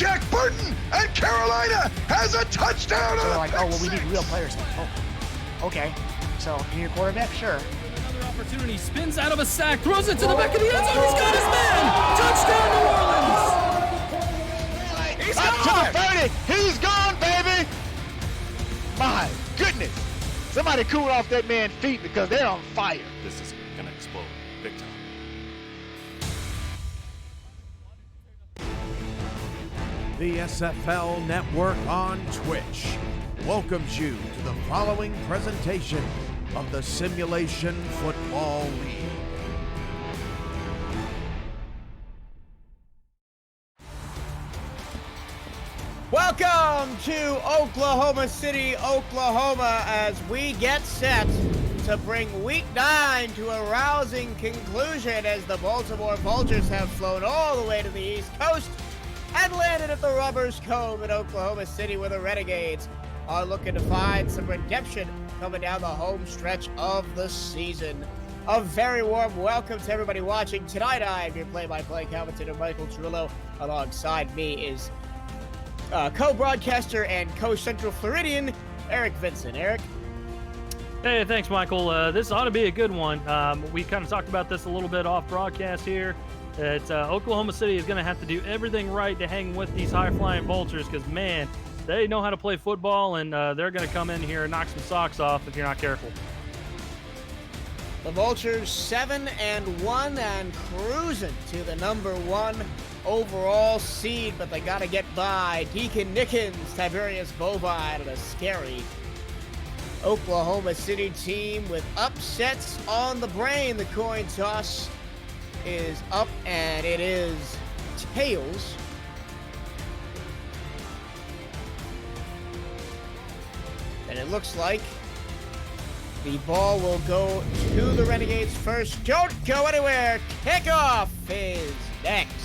Jack Burton, and Carolina has a touchdown. So they're like, oh, well, we need real players. Oh, okay. So, you need a quarterback? Sure. Another opportunity, spins out of a sack, throws it to the back of the end zone. He's got his man. Touchdown, New Orleans. He's up to the 30. He's gone, baby. My goodness. Somebody cool off that man's feet because they're on fire. This is going to explode big time. The SFL Network on Twitch welcomes you to the following presentation of the Simulation Football League. Welcome to Oklahoma City, Oklahoma, as we get set to bring Week 9 to a rousing conclusion as the Baltimore Vultures have flown all the way to the East Coast and landed at the Rubbers Cove in Oklahoma City, where the Renegades are looking to find some redemption coming down the home stretch of the season. A very warm welcome to everybody watching tonight. I'm your play-by-play commentator, Michael Turillo. Alongside me is co-broadcaster and co-Central Floridian, Eric Vincent. Eric? Hey, thanks, Michael. This ought to be a good one. We kind of talked about this a little bit off broadcast here. Oklahoma City is going to have to do everything right to hang with these high-flying Vultures because, man, they know how to play football, and they're going to come in here and knock some socks off if you're not careful. The Vultures 7-1 and cruising to the number 1 overall seed, but they got to get by Deacon Nickens, Tiberius Bovine, and a scary Oklahoma City team with upsets on the brain. The coin toss is up, and it is tails. And it looks like the ball will go to the Renegades first. Don't go anywhere. Kickoff is next.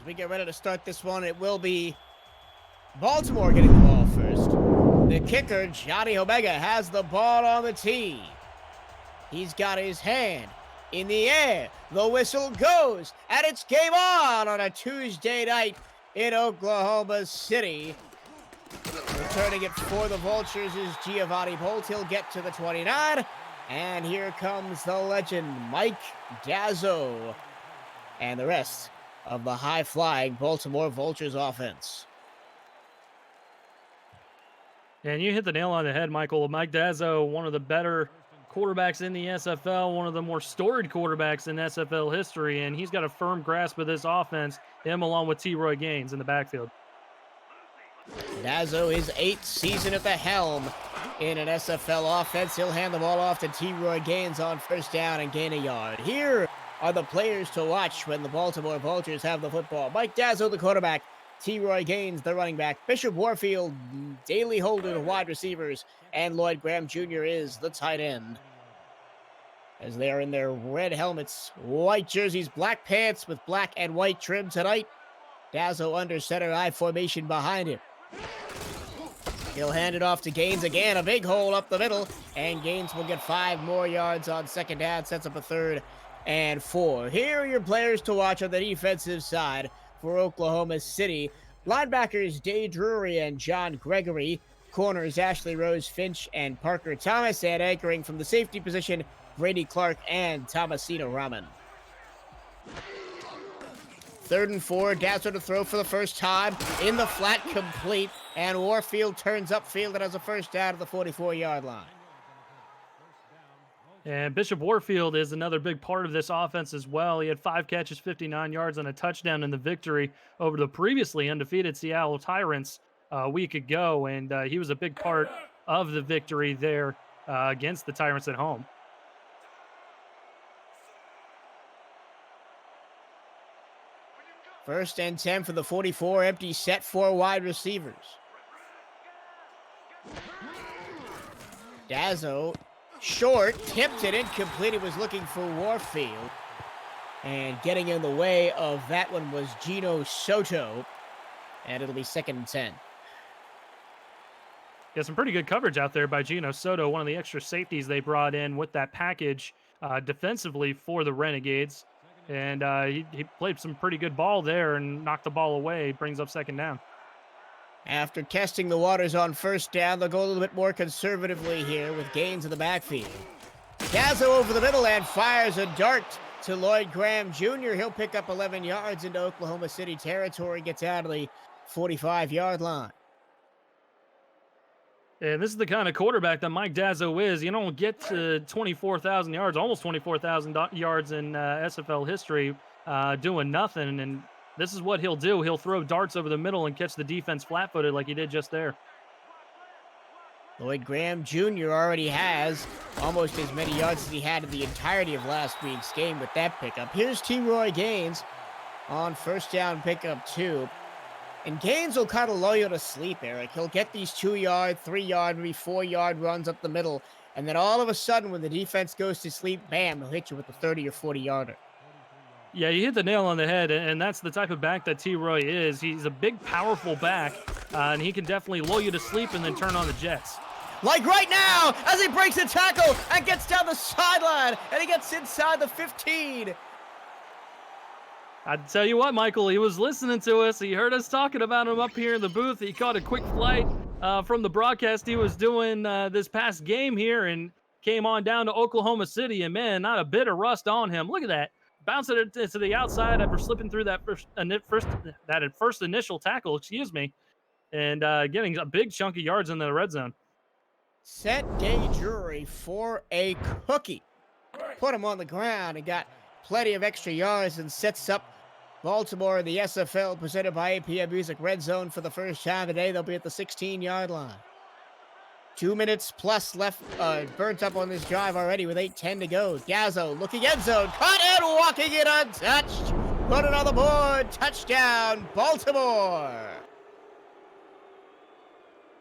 We get ready to start this one. It will be Baltimore getting the ball first. The kicker, Johnny Omega, has the ball on the tee. He's got his hand in the air. The whistle goes, and it's game on a Tuesday night in Oklahoma City. Returning it for the Vultures is Giovanni Bolt. He'll get to the 29. And here comes the legend, Mike Dazzo. And the rest of the high-flying Baltimore Vultures offense. And you hit the nail on the head, Michael. Mike Dazzo, one of the better quarterbacks in the SFL, one of the more storied quarterbacks in SFL history, and he's got a firm grasp of this offense, him along with T. Roy Gaines in the backfield. Dazzo, his 8th season at the helm in an SFL offense. He'll hand the ball off to T. Roy Gaines on first down and gain a yard. Here are the players to watch when the Baltimore Vultures have the football. Mike Dazzo, the quarterback. T. Roy Gaines, the running back. Bishop Warfield, Daley Holden, the wide receivers. And Lloyd Graham Jr. is the tight end. As they are in their red helmets, white jerseys, black pants with black and white trim tonight. Dazzo under center I formation behind him. He'll hand it off to Gaines again. A big hole up the middle. And Gaines will get 5 more yards on second down. Sets up a 3rd and 4. Here are your players to watch on the defensive side for Oklahoma City. Linebackers Dave Drury and John Gregory. Corners Ashley Rose Finch and Parker Thomas. And anchoring from the safety position, Brady Clark and Thomasina Rahman. 3rd and 4. Dazzo to throw for the first time. In the flat, complete. And Warfield turns upfield and has a first down at the 44-yard line. And Bishop Warfield is another big part of this offense as well. He had 5 catches, 59 yards, and a touchdown in the victory over the previously undefeated Seattle Tyrants a week ago. And he was a big part of the victory there against the Tyrants at home. First and 10 for the 44, empty set, 4 wide receivers. Dazzo, short, tipped it incomplete. It was looking for Warfield. And getting in the way of that one was Gino Soto. And it'll be 2nd and 10. Yeah, some pretty good coverage out there by Gino Soto, one of the extra safeties they brought in with that package defensively for the Renegades. And he played some pretty good ball there and knocked the ball away. Brings up 2nd down. After testing the waters on 1st down, they'll go a little bit more conservatively here with Gaines in the backfield. Dazzo over the middle and fires a dart to Lloyd Graham Jr. He'll pick up 11 yards into Oklahoma City territory, gets out of the 45-yard line. And this is the kind of quarterback that Mike Dazzo is. You don't get to 24,000 yards, almost 24,000 yards in SFL history doing nothing. And this is what he'll do. He'll throw darts over the middle and catch the defense flat-footed like he did just there. Lloyd Graham Jr. already has almost as many yards as he had in the entirety of last week's game with that pickup. Here's T-Roy Gaines on 1st down pickup 2. And Gaines will kind of lull you to sleep, Eric. He'll get these 2-yard, 3-yard, maybe 4-yard runs up the middle. And then all of a sudden, when the defense goes to sleep, bam, he'll hit you with a 30 or 40-yarder. Yeah, you hit the nail on the head, and that's the type of back that T-Roy is. He's a big, powerful back, and he can definitely lull you to sleep and then turn on the jets. Like right now, as he breaks a tackle and gets down the sideline, and he gets inside the 15. I tell you what, Michael, he was listening to us. He heard us talking about him up here in the booth. He caught a quick flight from the broadcast he was doing this past game here and came on down to Oklahoma City. And, man, not a bit of rust on him. Look at that. Bouncing it to the outside after slipping through that first initial tackle, and getting a big chunk of yards in the red zone. Set Gay Jury for a cookie. Put him on the ground and got plenty of extra yards and sets up Baltimore in the SFL presented by APM Music Red Zone for the first time today. They'll be at the 16-yard line. 2 minutes plus left, burnt up on this drive already with 8:10 to go. Dazzo looking end zone, caught and walking it untouched. Put it on the board, touchdown, Baltimore.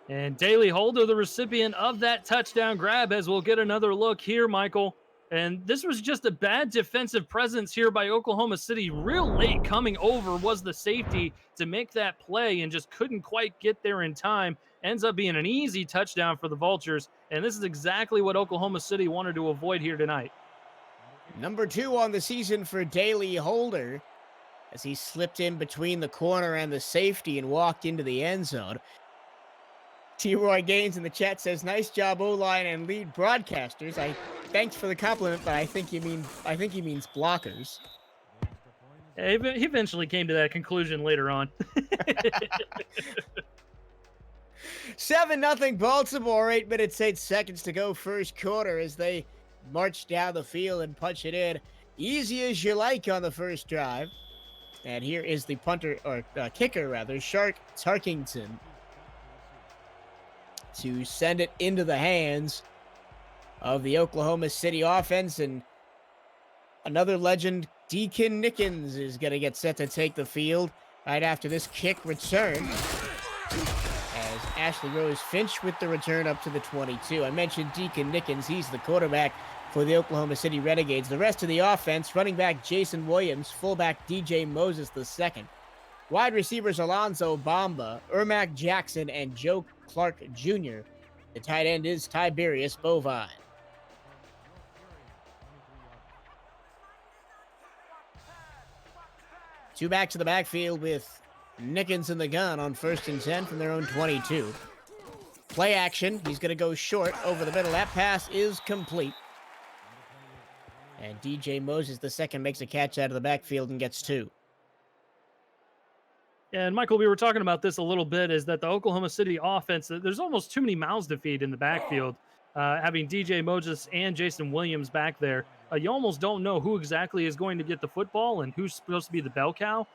And Daly Holder, the recipient of that touchdown grab, as we'll get another look here, Michael. And this was just a bad defensive presence here by Oklahoma City. Real late coming over was the safety to make that play and just couldn't quite get there in time. Ends up being an easy touchdown for the Vultures. And this is exactly what Oklahoma City wanted to avoid here tonight. Number 2 on the season for Daly Holder as he slipped in between the corner and the safety and walked into the end zone. T-Roy Gaines in the chat says, nice job, O-line and lead broadcasters. Thanks for the compliment, but I think he means blockers. Yeah, he eventually came to that conclusion later on. 7-0 Baltimore, 8 minutes, 8 seconds to go first quarter as they march down the field and punch it in. Easy as you like on the first drive. And here is the kicker, Shark Tarkington, to send it into the hands of the Oklahoma City offense. And another legend, Deacon Nickens, is going to get set to take the field right after this kick return. As Ashley Rose Finch with the return up to the 22. I mentioned Deacon Nickens. He's the quarterback for the Oklahoma City Renegades. The rest of the offense, running back Jason Williams, fullback DJ Moses II. Wide receivers Alonzo Bamba, Ermac Jackson, and Joe Clark Jr. The tight end is Tiberius Bovine. Two back to the backfield with Nickens in the gun on 1st and 10 from their own 22. Play action. He's going to go short over the middle. That pass is complete. And DJ Moses II makes a catch out of the backfield and gets 2. And Michael, we were talking about this a little bit, is that the Oklahoma City offense, there's almost too many mouths to feed in the backfield. Having DJ Moses and Jason Williams back there, you almost don't know who exactly is going to get the football and who's supposed to be the bell cow.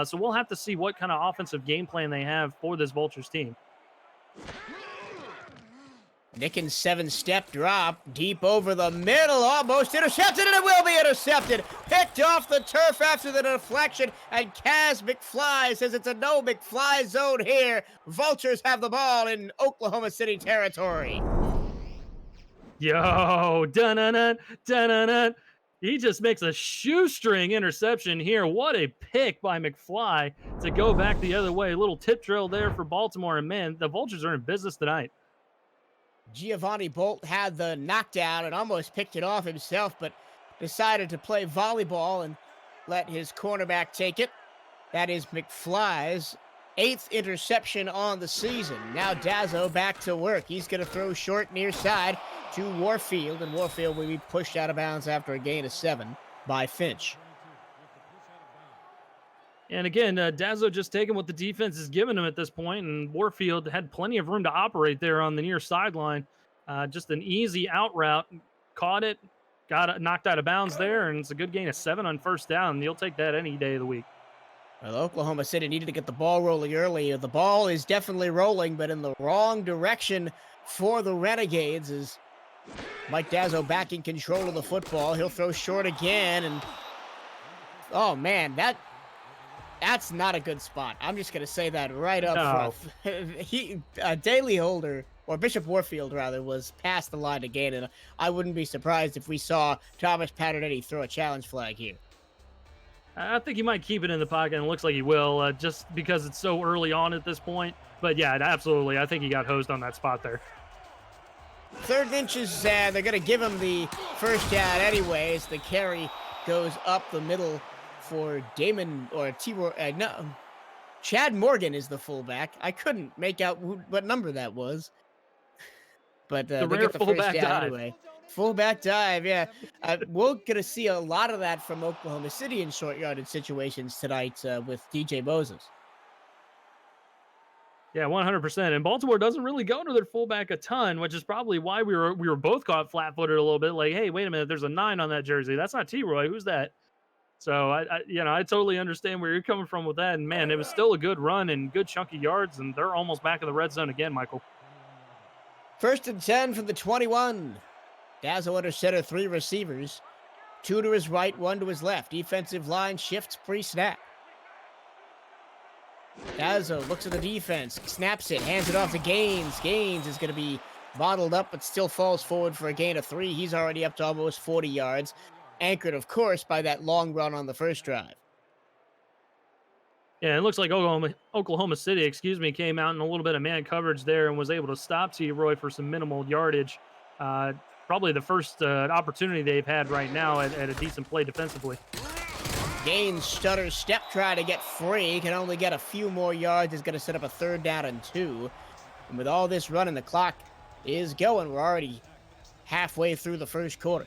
So we'll have to see what kind of offensive game plan they have for this Vultures team. Nickens 7-step drop deep over the middle, almost intercepted, and it will be intercepted. Picked off the turf after the deflection, and Kaz McFly says it's a no McFly zone here. Vultures have the ball in Oklahoma City territory. Yo, dun-dun-dun, dun-dun-dun. He just makes a shoestring interception here. What a pick by McFly to go back the other way. A little tip drill there for Baltimore. And man, the Vultures are in business tonight. Giovanni Bolt had the knockdown and almost picked it off himself, but decided to play volleyball and let his cornerback take it. That is McFly's 8th interception on the season. Now Dazzo back to work. He's going to throw short near side to Warfield, and Warfield will be pushed out of bounds after a gain of 7 by Finch. And again, Dazzo just taking what the defense is giving him at this point, and Warfield had plenty of room to operate there on the near sideline. Just an easy out route, caught it, got it knocked out of bounds there, and it's a good gain of 7 on first down. You'll take that any day of the week. Well, Oklahoma City needed to get the ball rolling early. The ball is definitely rolling, but in the wrong direction for the Renegades as Mike Dazzo back in control of the football. He'll throw short again, and oh man, that's not a good spot. I'm just going to say that right up front. Daly Holder, or Bishop Warfield rather, was past the line again, and I wouldn't be surprised if we saw Thomas Paternetti throw a challenge flag here. I think he might keep it in the pocket, and it looks like he will, just because it's so early on at this point. But yeah, absolutely. I think he got hosed on that spot there. 3rd and inches, they're going to give him the first down anyways. The carry goes up the middle for Damon, or no, Chad Morgan is the fullback. I couldn't make out what number that was. But the they rare get the fullback first down dive. anyway. Fullback dive, yeah. We're going to see a lot of that from Oklahoma City in short yardage situations tonight with DJ Moses. Yeah, 100%. And Baltimore doesn't really go to their fullback a ton, which is probably why we were both caught flat-footed a little bit. Like, hey, wait a minute, there's a 9 on that jersey. That's not T-Roy. Who's that? So I totally understand where you're coming from with that. And man, it was still a good run and good chunky yards, and they're almost back in the red zone again, Michael. 1st and 10 from the 21. Dazzo under center, 3 receivers. 2 to his right, 1 to his left. Defensive line shifts pre-snap. Dazzo looks at the defense, snaps it, hands it off to Gaines. Gaines is going to be bottled up, but still falls forward for a gain of 3. He's already up to almost 40 yards. Anchored, of course, by that long run on the first drive. Yeah, it looks like Oklahoma City, came out in a little bit of man coverage there and was able to stop T-Roy for some minimal yardage. Probably the first opportunity they've had right now at a decent play defensively. Gaines stutters step, try to get free. Can only get a few more yards. Is going to set up a 3rd down and 2. And with all this running, the clock is going. We're already halfway through the first quarter.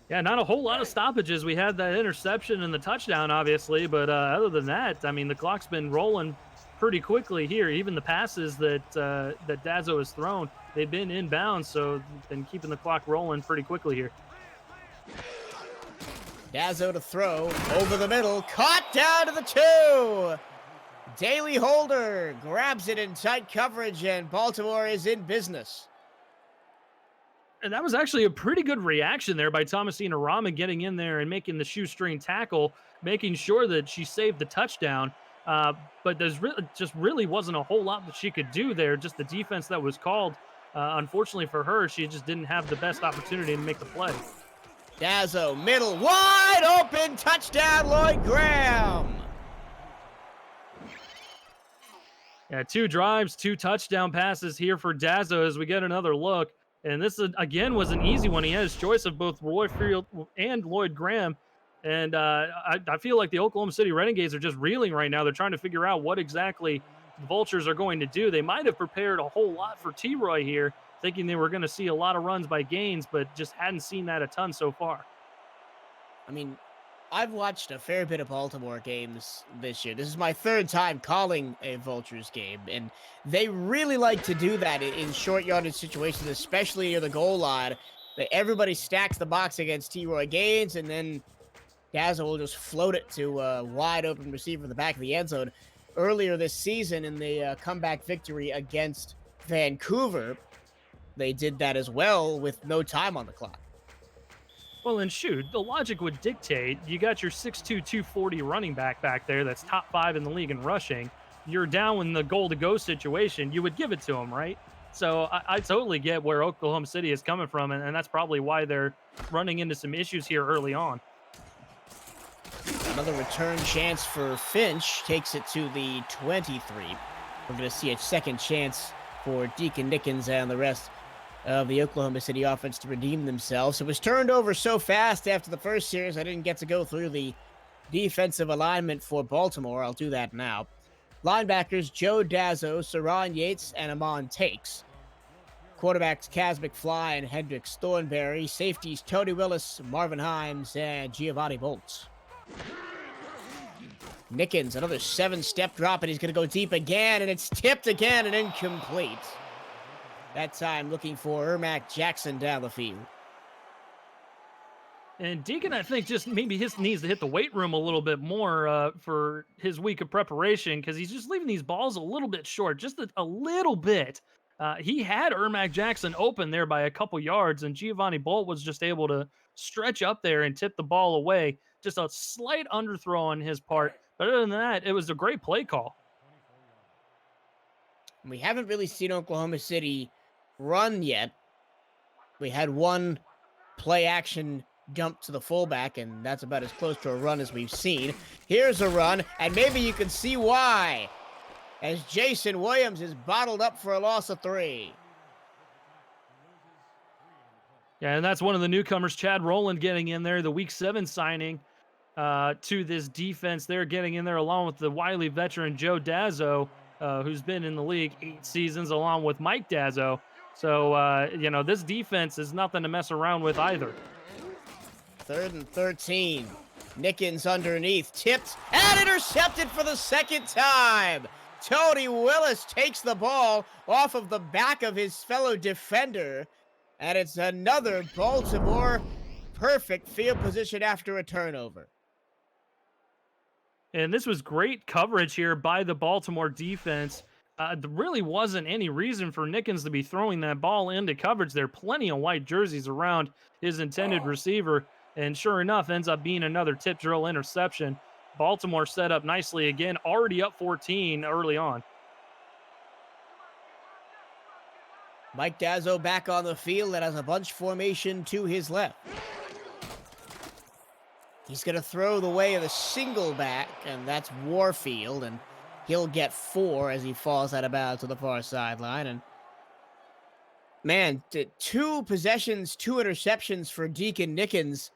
Yeah, not a whole lot of stoppages. We had that interception and the touchdown, obviously, but other than that, I mean, the clock's been rolling pretty quickly here. Even the passes that Dazzo has thrown, they've been inbounds, so been keeping the clock rolling pretty quickly here. Dazzo to throw over the middle, caught down to the 2. Daly Holder grabs it in tight coverage, and Baltimore is in business. And that was actually a pretty good reaction there by Thomasina Rahman getting in there and making the shoestring tackle, making sure that she saved the touchdown. But there's really wasn't a whole lot that she could do there. Just the defense that was called. Unfortunately for her, she just didn't have the best opportunity to make the play. Dazzo, middle, wide open, touchdown, Lloyd Graham. Yeah, 2 drives, 2 touchdown passes here for Dazzo as we get another look. And this, again, was an easy one. He had his choice of both Royfield and Lloyd Graham. And I feel like the Oklahoma City Renegades are just reeling right now. They're trying to figure out what exactly the Vultures are going to do. They might have prepared a whole lot for T-Roy here, thinking they were going to see a lot of runs by Gaines, but just hadn't seen that a ton so far. I mean, I've watched a fair bit of Baltimore games this year. This is my 3rd time calling a Vultures game, and they really like to do that in short yardage situations, especially near the goal line. Everybody stacks the box against T-Roy Gaines, and then Dazzo will just float it to a wide open receiver in the back of the end zone. Earlier this season in the comeback victory against Vancouver, they did that as well with no time on the clock. Well, and shoot, the logic would dictate you got your 6'2", 240 running back there that's top 5 in the league in rushing. You're down in the goal-to-go situation. You would give it to him, right? So I totally get where Oklahoma City is coming from, and that's probably why they're running into some issues here early on. Another return chance for Finch takes it to the 23. We're going to see a second chance for Deacon Nickens and the rest of the Oklahoma City offense to redeem themselves. It was turned over so fast after the first series, I didn't get to go through the defensive alignment for Baltimore. I'll do that now. Linebackers, Joe Dazzo, Saron Yates, and Amon Takes. Quarterbacks, Kaz McFly and Hendricks Thornberry. Safeties, Tony Willis, Marvin Himes, and Giovanni Bolts. Nickens, another 7-step drop, and he's going to go deep again, and it's tipped again and incomplete. That time looking for Ermac Jackson down the field. And Deacon, I think, just maybe needs to hit the weight room a little bit more for his week of preparation, because he's just leaving these balls a little bit short, just a little bit. He had Ermac Jackson open there by a couple yards, and Giovanni Bolt was just able to stretch up there and tip the ball away. Just a slight underthrow on his part. But other than that, it was a great play call. We haven't really seen Oklahoma City run yet. We had one play action dump to the fullback, and that's about as close to a run as we've seen. Here's a run, and maybe you can see why, as Jason Williams is bottled up for a loss of 3. Yeah, and that's one of the newcomers, Chad Rowland, getting in there, the Week 7 signing to this defense. They're getting in there along with the wily veteran Joe Dazzo, who's been in the league 8 seasons, along with Mike Dazzo. So, this defense is nothing to mess around with either. 3rd and 13. Nickens underneath, tipped and intercepted for the second time. Tony Willis takes the ball off of the back of his fellow defender, and it's another Baltimore perfect field position after a turnover. And this was great coverage here by the Baltimore defense. There really wasn't any reason for Nickens to be throwing that ball into coverage. There are plenty of white jerseys around his intended receiver. And sure enough, ends up being another tip drill interception. Baltimore set up nicely again, already up 14 early on. Mike Dazzo back on the field and has a bunch formation to his left. He's going to throw the way of the single back, and that's Warfield, and he'll get 4 as he falls out of bounds to the far sideline. And man, 2 possessions, 2 interceptions for Deacon Nickens.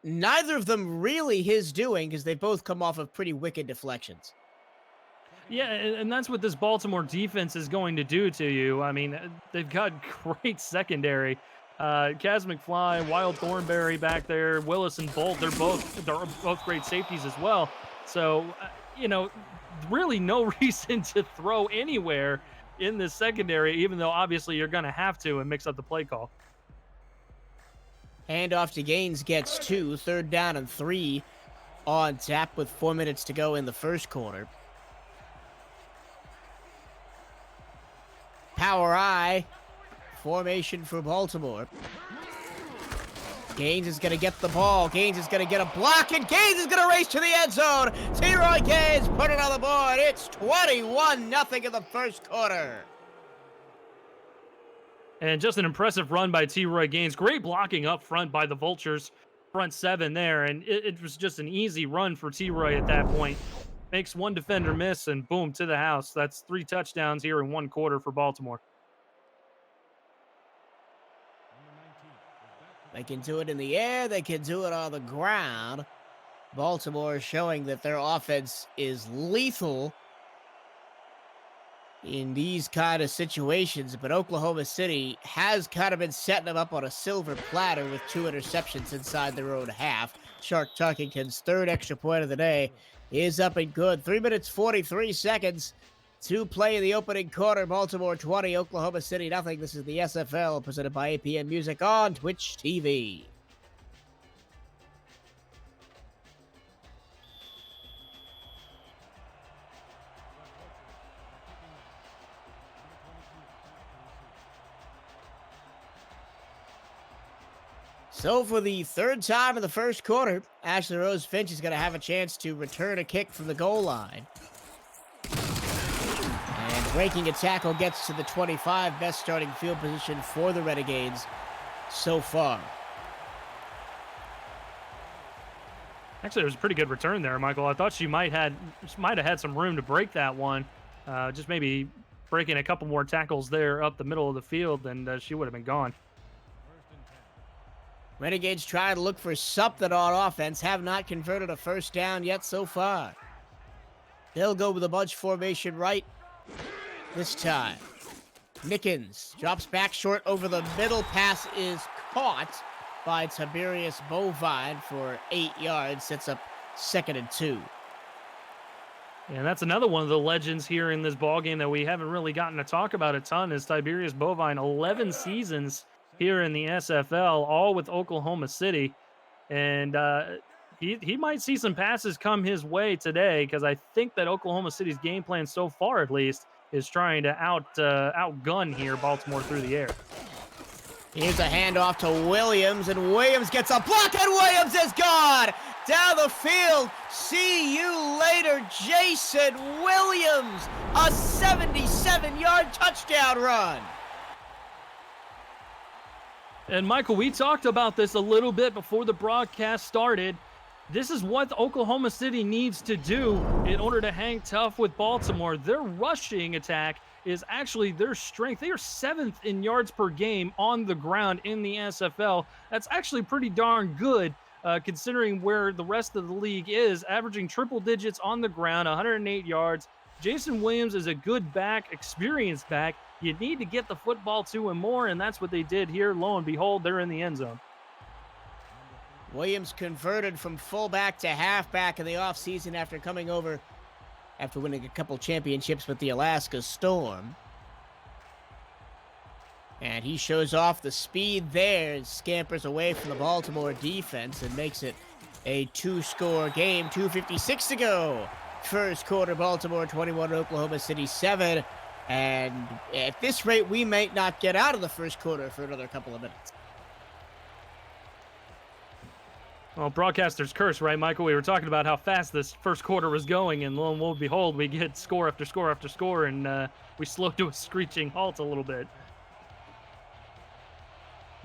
Neither of them really his doing, because they both come off of pretty wicked deflections. Yeah, and that's what this Baltimore defense is going to do to you. I mean, they've got great secondary. Kaz McFly, Wild Thornberry back there, Willis and Bolt, they're both great safeties as well. So, really no reason to throw anywhere in this secondary, even though obviously you're going to have to and mix up the play call. Handoff to Gaines gets 2, 3rd down and 3 on tap with 4 minutes to go in the first quarter. Power I formation for Baltimore. Gaines is going to get the ball. Gaines is going to get a block, and Gaines is going to race to the end zone. T-Roy Gaines put it on the board. It's 21-0 in the first quarter. And just an impressive run by T-Roy Gaines. Great blocking up front by the Vultures. Front 7 there. And it was just an easy run for T-Roy at that point. Makes one defender miss, and boom, to the house. That's 3 touchdowns here in 1 quarter for Baltimore. They can do it in the air. They can do it on the ground. Baltimore showing that their offense is lethal in these kind of situations, but Oklahoma City has kind of been setting them up on a silver platter with 2 interceptions inside their own half. Shark Tuckington's 3rd extra point of the day is up and good. 3 minutes, 43 seconds to play in the opening quarter. Baltimore 20, Oklahoma City nothing. This is the SFL presented by APM Music on Twitch TV. So for the 3rd time in the first quarter, Ashley Rose Finch is going to have a chance to return a kick from the goal line. And Breaking a tackle gets to the 25, best starting field position for the Renegades so far. Actually, it was a pretty good return there, Michael. I thought she might have had some room to break that one. Just maybe breaking a couple more tackles there up the middle of the field, and she would have been gone. Renegades try to look for something on offense. Have not converted a first down yet so far. They'll go with a bunch formation right this time. Nickens drops back short over the middle. Pass is caught by Tiberius Bovine for 8 yards. Sets up 2nd and 2. And that's another one of the legends here in this ballgame that we haven't really gotten to talk about a ton is Tiberius Bovine. 11 seasons here in the SFL, all with Oklahoma City. And he might see some passes come his way today, because I think that Oklahoma City's game plan so far, at least, is trying to outgun here Baltimore through the air. Here's a handoff to Williams, and Williams gets a block, and Williams is gone! Down the field, see you later, Jason Williams! A 77-yard touchdown run! And Michael, we talked about this a little bit before the broadcast started. This is what Oklahoma City needs to do in order to hang tough with Baltimore. Their rushing attack is actually their strength. They are 7th in yards per game on the ground in the SFL. That's actually pretty darn good, considering where the rest of the league is, averaging triple digits on the ground, 108 yards. Jason Williams is a good back, experienced back. You need to get the football to him more, and that's what they did here. Lo and behold, they're in the end zone. Williams converted from fullback to halfback in the offseason after coming over after winning a couple championships with the Alaska Storm. And he shows off the speed there and scampers away from the Baltimore defense and makes it a 2-score game. 2:56 to go. First quarter, Baltimore 21, Oklahoma City 7. And at this rate, we might not get out of the first quarter for another couple of minutes. Well, broadcaster's curse, right, Michael? We were talking about how fast this first quarter was going, and lo and behold, we get score after score after score, and we slow to a screeching halt a little bit.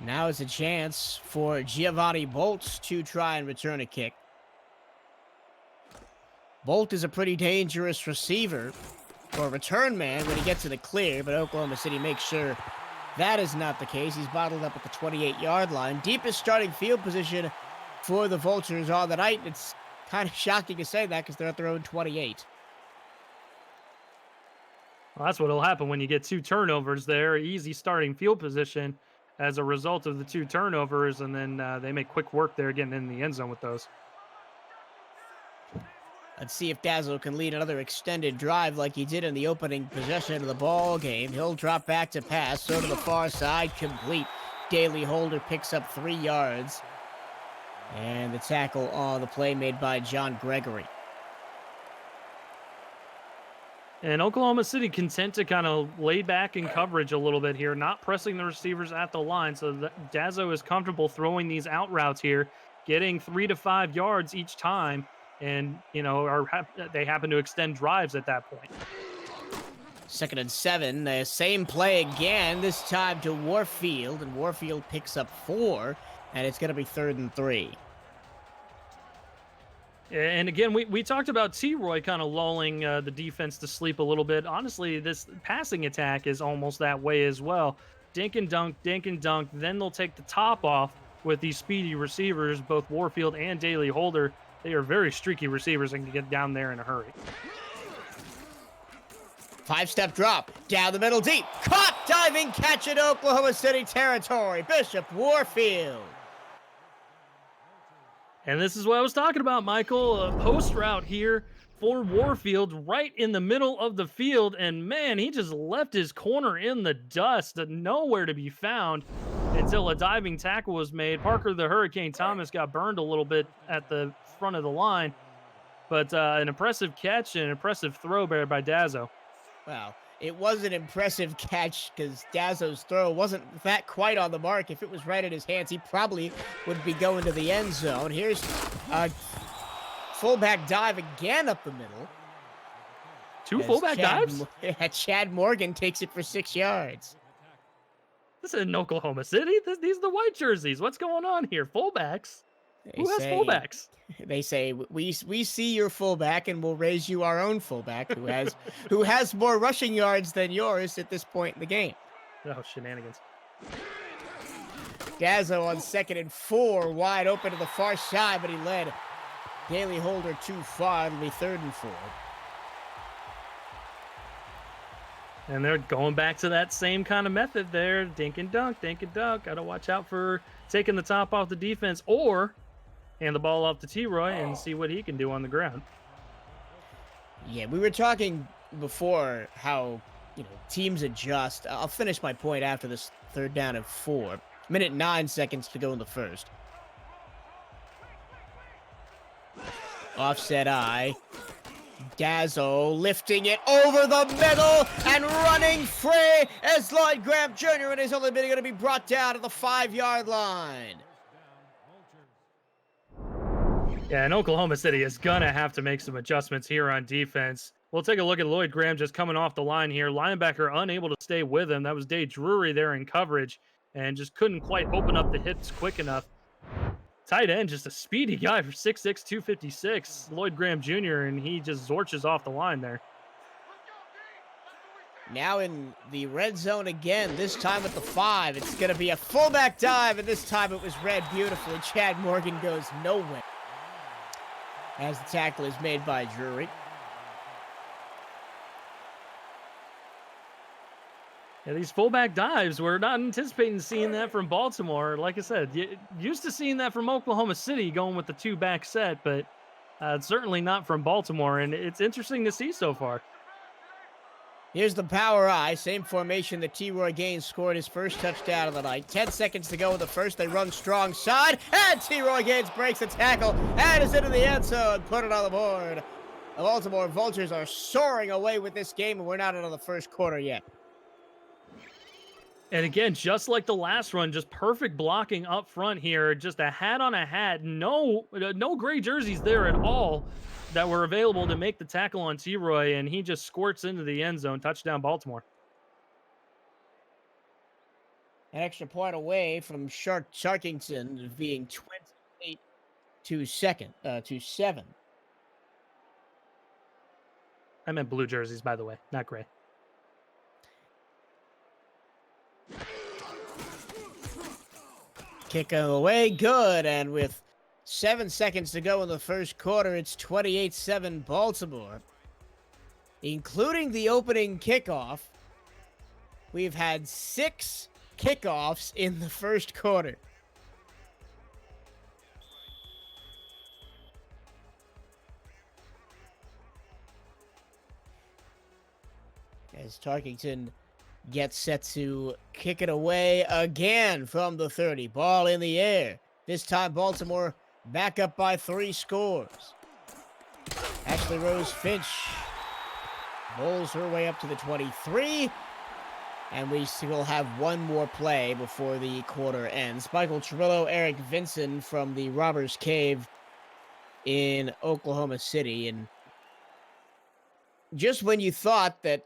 Now is a chance for Giovanni Bolts to try and return a kick. Bolt is a pretty dangerous receiver, or return man, when he gets to the clear, but Oklahoma City makes sure that is not the case. He's bottled up at the 28-yard line. Deepest starting field position for the Vultures on the night. It's kind of shocking to say that because they're at their own 28. Well, that's what'll happen when you get 2 turnovers there. Easy starting field position as a result of the 2 turnovers, and then they make quick work there getting in the end zone with those. Let's see if Dazzle can lead another extended drive like he did in the opening possession of the ball game. He'll drop back to pass, so to the far side, complete. Daly Holder picks up 3 yards. And the tackle on the play made by John Gregory. And Oklahoma City content to kind of lay back in coverage a little bit here, not pressing the receivers at the line. So Dazzo is comfortable throwing these out routes here, getting 3 to 5 yards each time. And, you know, they happen to extend drives at that point. 2nd and 7, the same play again, this time to Warfield, and Warfield picks up 4, and it's going to be 3rd and 3. And again, we talked about T-Roy kind of lulling the defense to sleep a little bit. Honestly, this passing attack is almost that way as well. Dink and dunk, then they'll take the top off with these speedy receivers, both Warfield and Daly Holder. They are very streaky receivers and can get down there in a hurry. 5-step drop, down the middle deep. Caught, diving catch in Oklahoma City territory. Bishop Warfield. And this is what I was talking about, Michael. A post route here for Warfield right in the middle of the field. And man, he just left his corner in the dust, nowhere to be found until a diving tackle was made. Parker the Hurricane Thomas got burned a little bit at the front of the line. But an impressive catch and an impressive throw there by Dazzo. Well, it was an impressive catch because Dazzo's throw wasn't that quite on the mark. If it was right in his hands, he probably would be going to the end zone. Here's a fullback dive again up the middle. Two as fullback dives? Chad Morgan takes it for 6 yards. This is in Oklahoma City. These are the white jerseys. What's going on here? Fullbacks? They Who has say, fullbacks? They say we see your fullback and we'll raise you our own fullback who has more rushing yards than yours at this point in the game. Oh, shenanigans. Gazzo on 2nd and 4, wide open to the far side, but he led Daly Holder too far. It'll be 3rd and 4. And they're going back to that same kind of method there. Dink and dunk, dink and dunk. Got to watch out for taking the top off the defense or hand the ball off to T-Roy and see what he can do on the ground. Yeah, we were talking before how, teams adjust. I'll finish my point after this 3rd down and 4. Minute 9 seconds to go in the first. Offset eye. Gazzo lifting it over the middle and running free as Lloyd Graham Jr. and is only going to be brought down to the 5-yard line. Yeah, and Oklahoma City is going to have to make some adjustments here on defense. We'll take a look at Lloyd Graham just coming off the line here. Linebacker unable to stay with him. That was Dave Drury there in coverage and just couldn't quite open up the hips quick enough. Tight end, just a speedy guy for 6'6", 256, Lloyd Graham Jr., and he just zorches off the line there. Now in the red zone again, this time at the 5. It's going to be a fullback dive, and this time it was read beautifully. Chad Morgan goes nowhere as the tackle is made by Drury. Yeah, these fullback dives, we're not anticipating seeing that from Baltimore. Like I said, used to seeing that from Oklahoma City going with the 2-back set, but certainly not from Baltimore, and it's interesting to see so far. Here's the power eye, same formation that T-Roy Gaines scored his first touchdown of the night. 10 seconds to go in the first. They run strong side, and T-Roy Gaines breaks the tackle and is into the end zone. Put it on the board. The Baltimore Vultures are soaring away with this game, and we're not into the first quarter yet. And again, just like the last run, just perfect blocking up front here. Just a hat on a hat. No gray jerseys there at all that were available to make the tackle on T-Roy, and he just squirts into the end zone. Touchdown, Baltimore. An extra point away from Sharkington being 28-7. I meant blue jerseys, by the way, not gray. Kick away, good, and with 7 seconds to go in the first quarter, it's 28-7 Baltimore. Including the opening kickoff, we've had 6 kickoffs in the first quarter. As Tarkington gets set to kick it away again from the 30. Ball in the air. This time Baltimore back up by 3 scores. Ashley Rose Finch bowls her way up to the 23. And we still have one more play before the quarter ends. Michael Trillo, Eric Vinson from the Robbers Cave in Oklahoma City. And just when you thought that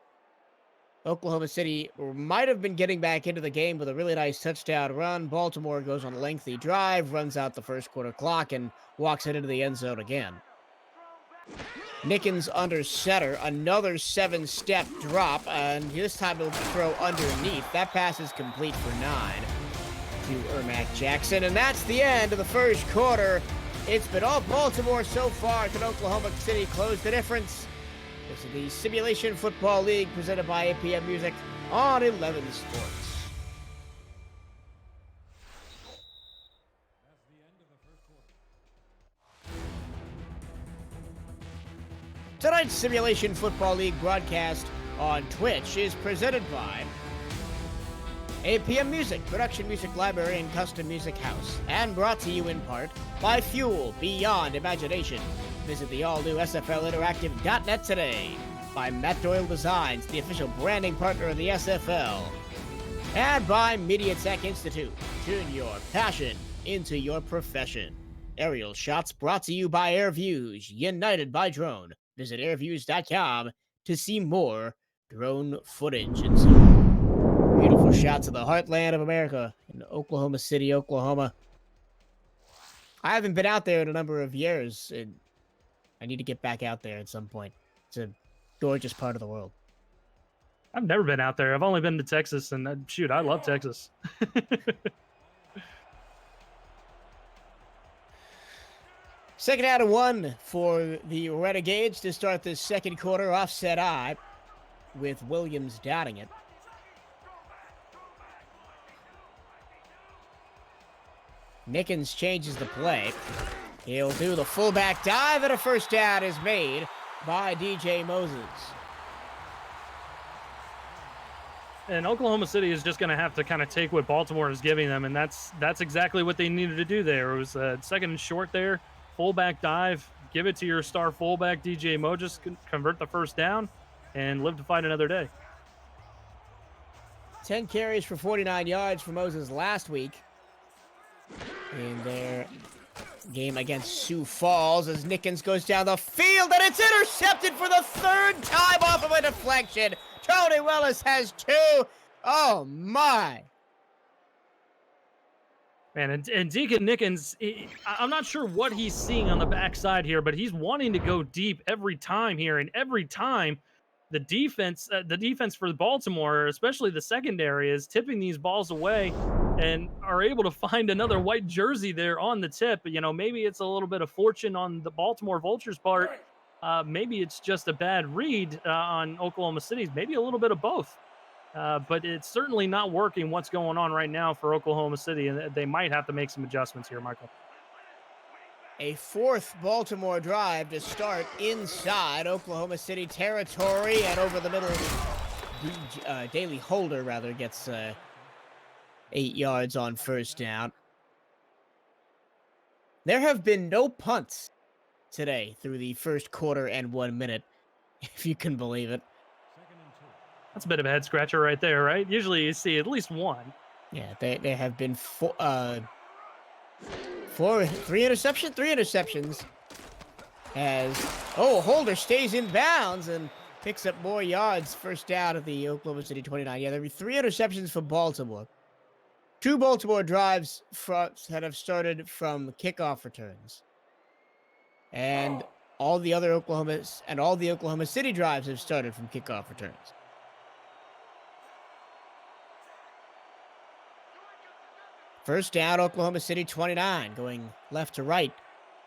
Oklahoma City might have been getting back into the game with a really nice touchdown run, Baltimore goes on a lengthy drive, runs out the first quarter clock, and walks it into the end zone again. Nickens under center, another 7-step drop, and this time he'll throw underneath. That pass is complete for 9 to Ermac Jackson, and that's the end of the first quarter. It's been all Baltimore so far. Can Oklahoma City close the difference? This is the Simulation Football League presented by APM Music on 11 Sports. Tonight's Simulation Football League broadcast on Twitch is presented by APM Music, Production Music Library and Custom Music House, and brought to you in part by Fuel Beyond Imagination. Visit the all-new SFLinteractive.net today. By Matt Doyle Designs, the official branding partner of the SFL. And by Media Tech Institute. Turn your passion into your profession. Aerial shots brought to you by AirViews, united by drone. Visit airviews.com to see more drone footage and some beautiful shots of the heartland of America in Oklahoma City, Oklahoma. I haven't been out there in a number of years, and I need to get back out there at some point. It's a gorgeous part of the world. I've never been out there. I've only been to Texas, and shoot, I love Texas. Second out of one for the Renegades to start this second quarter. Offset eye with Williams dotting it. Nickens changes the play. He'll do the fullback dive, and a first down is made by DJ Moses. And Oklahoma City is just going to have to kind of take what Baltimore is giving them, and that's exactly what they needed to do there. It was a second and short there, fullback dive, give it to your star fullback, DJ Moses, convert the first down, and live to fight another day. 10 carries for 49 yards for Moses last week in their game against Sioux Falls as Nickens goes down the field, and it's intercepted for the third time off of a deflection. Tony Willis has 2. Oh, my. Man, and Deacon Nickens, I'm not sure what he's seeing on the backside here, but he's wanting to go deep every time here, and every time the defense for Baltimore, especially the secondary, is tipping these balls away and are able to find another white jersey there on the tip. You know, maybe it's a little bit of fortune on the Baltimore Vultures' part. Maybe it's just a bad read on Oklahoma City's. Maybe a little bit of both. But it's certainly not working what's going on right now for Oklahoma City, and they might have to make some adjustments here, Michael. A fourth Baltimore drive to start inside Oklahoma City territory, and over the middle, Daley Holder, rather, gets 8 yards on first down. There have been no punts today through the first quarter and 1 minute, if you can believe it. That's a bit of a head scratcher right there, right? Usually you see at least one. Yeah, there have been three interceptions. As Holder stays in bounds and picks up more yards. First down at the Oklahoma City 29. Yeah, there were 3 interceptions for Baltimore. 2 Baltimore drives that have started from kickoff returns, and all the Oklahoma City drives have started from kickoff returns. First down, Oklahoma City 29, going left to right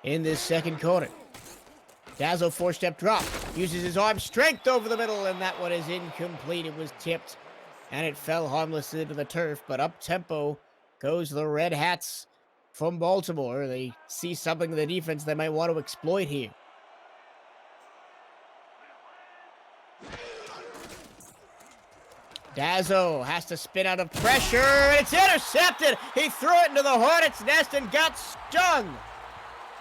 in this second quarter. Dazo 4-step drop, uses his arm strength over the middle, and that one is incomplete. It was tipped, and it fell harmless into the turf, but up-tempo goes the Red Hats from Baltimore. They see something in the defense they might want to exploit here. Dazo has to spin out of pressure. It's intercepted. He threw it into the hornet's nest and got stung.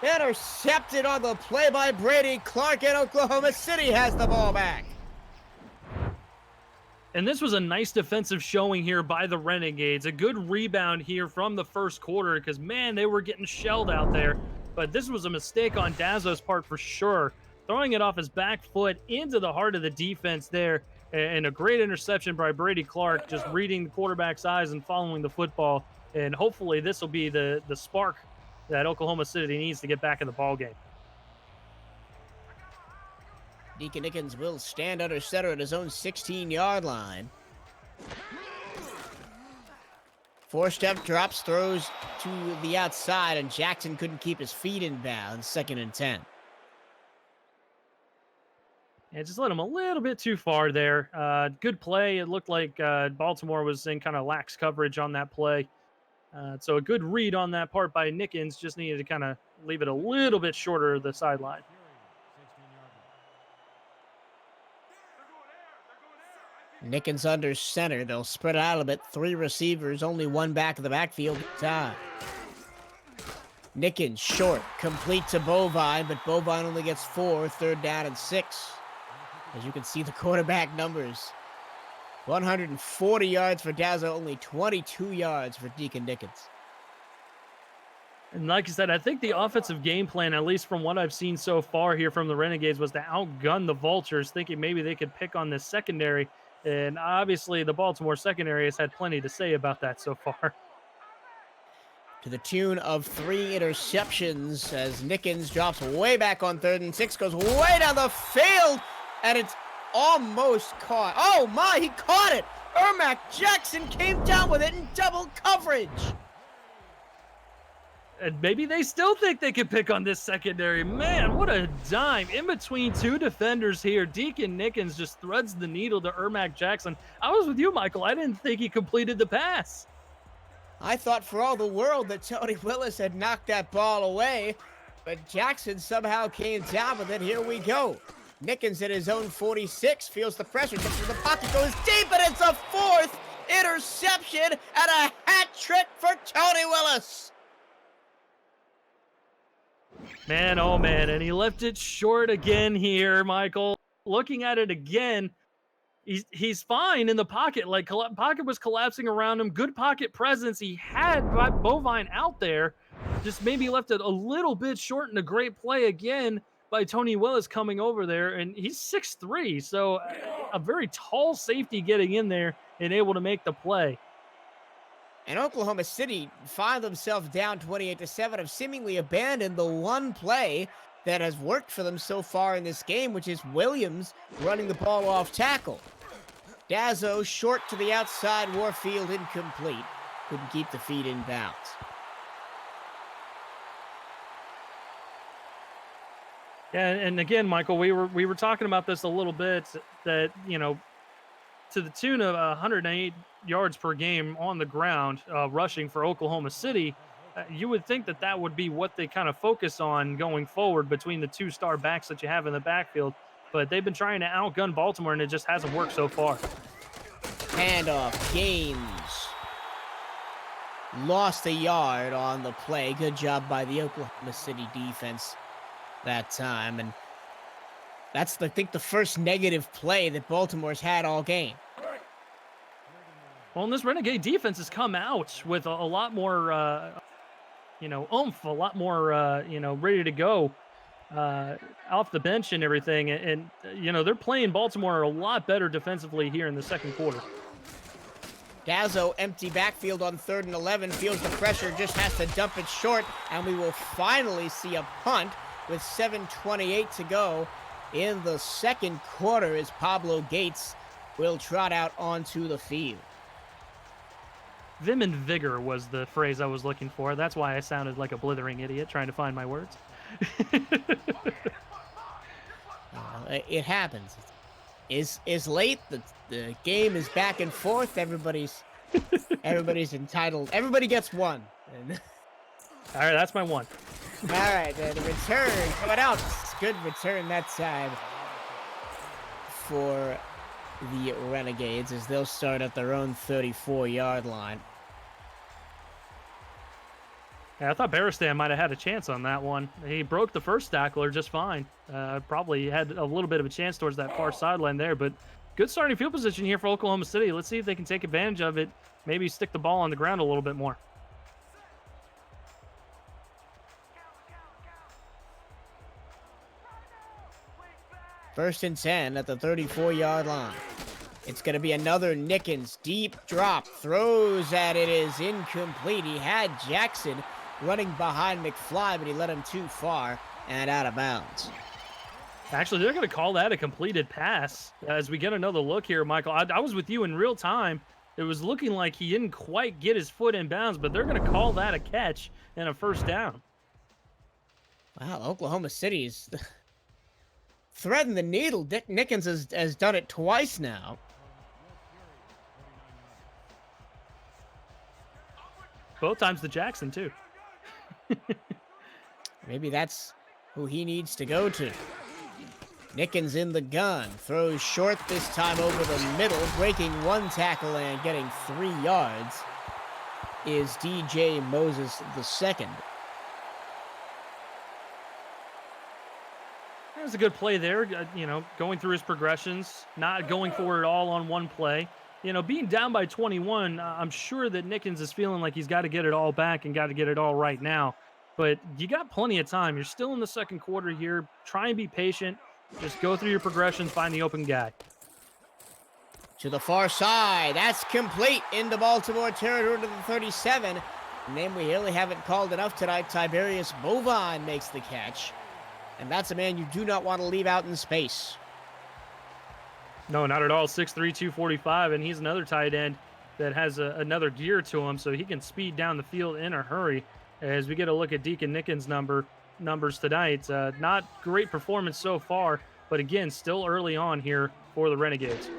Intercepted on the play by Brady Clark, and Oklahoma City has the ball back. And this was a nice defensive showing here by the Renegades. A good rebound here from the first quarter because, man, they were getting shelled out there. But this was a mistake on Dazo's part for sure. Throwing it off his back foot into the heart of the defense there. And a great interception by Brady Clark, just reading the quarterback's eyes and following the football. And hopefully this will be the spark that Oklahoma City needs to get back in the ballgame. Deacon Nickens will stand under center at his own 16-yard line. 4-step drops, throws to the outside, and Jackson couldn't keep his feet in bounds. 2nd and 10. Yeah, just let him a little bit too far there. Good play. It looked like Baltimore was in kind of lax coverage on that play. So a good read on that part by Nickens. Just needed to kind of leave it a little bit shorter of the sideline. Nickens under center. They'll spread out a bit. 3 receivers, only 1 back of the backfield time. Nickens short, complete to Bovine, but Bovine only gets 4, 3rd down and 6. As you can see the quarterback numbers. 140 yards for Dazo, only 22 yards for Deacon Nickens. And like I said, I think the offensive game plan, at least from what I've seen so far here from the Renegades, was to outgun the Vultures, thinking maybe they could pick on this secondary. And obviously, the Baltimore secondary has had plenty to say about that so far. To the tune of 3 interceptions as Nickens drops way back on 3rd and 6, goes way down the field, and it's almost caught. Oh my, he caught it! Ermac Jackson came down with it in double coverage. And maybe they still think they can pick on this secondary. Man, what a dime. In between two defenders here, Deacon Nickens just threads the needle to Ermac Jackson. I was with you, Michael. I didn't think he completed the pass. I thought for all the world that Tony Willis had knocked that ball away, but Jackson somehow came down with it. Here we go. Nickens at his own 46, feels the pressure, gets to the pocket, goes deep, and it's a 4th interception and a hat trick for Tony Willis. Man, oh man, and he left it short again here, Michael. Looking at it again, he's fine in the pocket. Like, pocket was collapsing around him. Good pocket presence. He had Bovine out there. Just maybe left it a little bit short, and a great play again by Tony Willis coming over there. And he's 6'3", so a very tall safety getting in there and able to make the play. And Oklahoma City find themselves down 28-7, have seemingly abandoned the one play that has worked for them so far in this game, which is Williams running the ball off tackle. Dazzo short to the outside, Warfield incomplete. Couldn't keep the feet in bounds. Yeah, and again, Michael, we were talking about this a little bit, that, you know, to the tune of 108 yards per game on the ground, rushing for Oklahoma City, you would think that that would be what they kind of focus on going forward between the 2-star backs that you have in the backfield. But they've been trying to outgun Baltimore, and it just hasn't worked so far. Handoff, Gaines. Lost a yard on the play. Good job by the Oklahoma City defense that time. And that's, I think, the first negative play that Baltimore's had all game. Well, and this Renegade defense has come out with a lot more, oomph, a lot more, ready to go off the bench and everything. And, they're playing Baltimore a lot better defensively here in the second quarter. Dazzo, empty backfield on 3rd and 11, feels the pressure, just has to dump it short, and we will finally see a punt with 7:28 to go in the second quarter as Pablo Gates will trot out onto the field. Vim and vigor was the phrase I was looking for. That's why I sounded like a blithering idiot trying to find my words. It happens. Is late. The game is back and forth. Everybody's entitled. Everybody gets one. All right, that's my one. All right, the return coming out. Good return that side for the Renegades as they'll start at their own 34-yard line. Yeah, I thought Baristan might have had a chance on that one. He broke the first tackler just fine. Probably had a little bit of a chance towards that far sideline there, but good starting field position here for Oklahoma City. Let's see if they can take advantage of it. Maybe stick the ball on the ground a little bit more. First and 10 at the 34-yard line. It's going to be another Nickens deep drop. Throws at it is incomplete. He had Jackson running behind McFly, but he let him too far and out of bounds. Actually, they're going to call that a completed pass as we get another look here, Michael. I was with you in real time. It was looking like he didn't quite get his foot in bounds, but they're going to call that a catch and a first down. Wow, Oklahoma City's threading the needle. Dick Nickens has done it twice now. Both times to Jackson, too. Maybe that's who he needs to go to. Nickens in the gun. Throws short this time over the middle. Breaking one tackle and getting 3 yards is DJ Moses II. There's a good play there, going through his progressions, not going for it all on one play. Being down by 21, I'm sure that Nickens is feeling like he's got to get it all back and got to get it all right now. but you got plenty of time. You're still in the second quarter here. Try and be patient. Just go through your progressions, find the open guy. To the far side. That's complete into Baltimore territory to the 37. A name we really haven't called enough tonight. Tiberius Bovine makes the catch. And that's a man you do not want to leave out in space. No, not at all. 6'3", 245, and he's another tight end that has another gear to him, so he can speed down the field in a hurry. As we get a look at Deacon Nickens' numbers tonight, not great performance so far, but again, still early on here for the Renegades.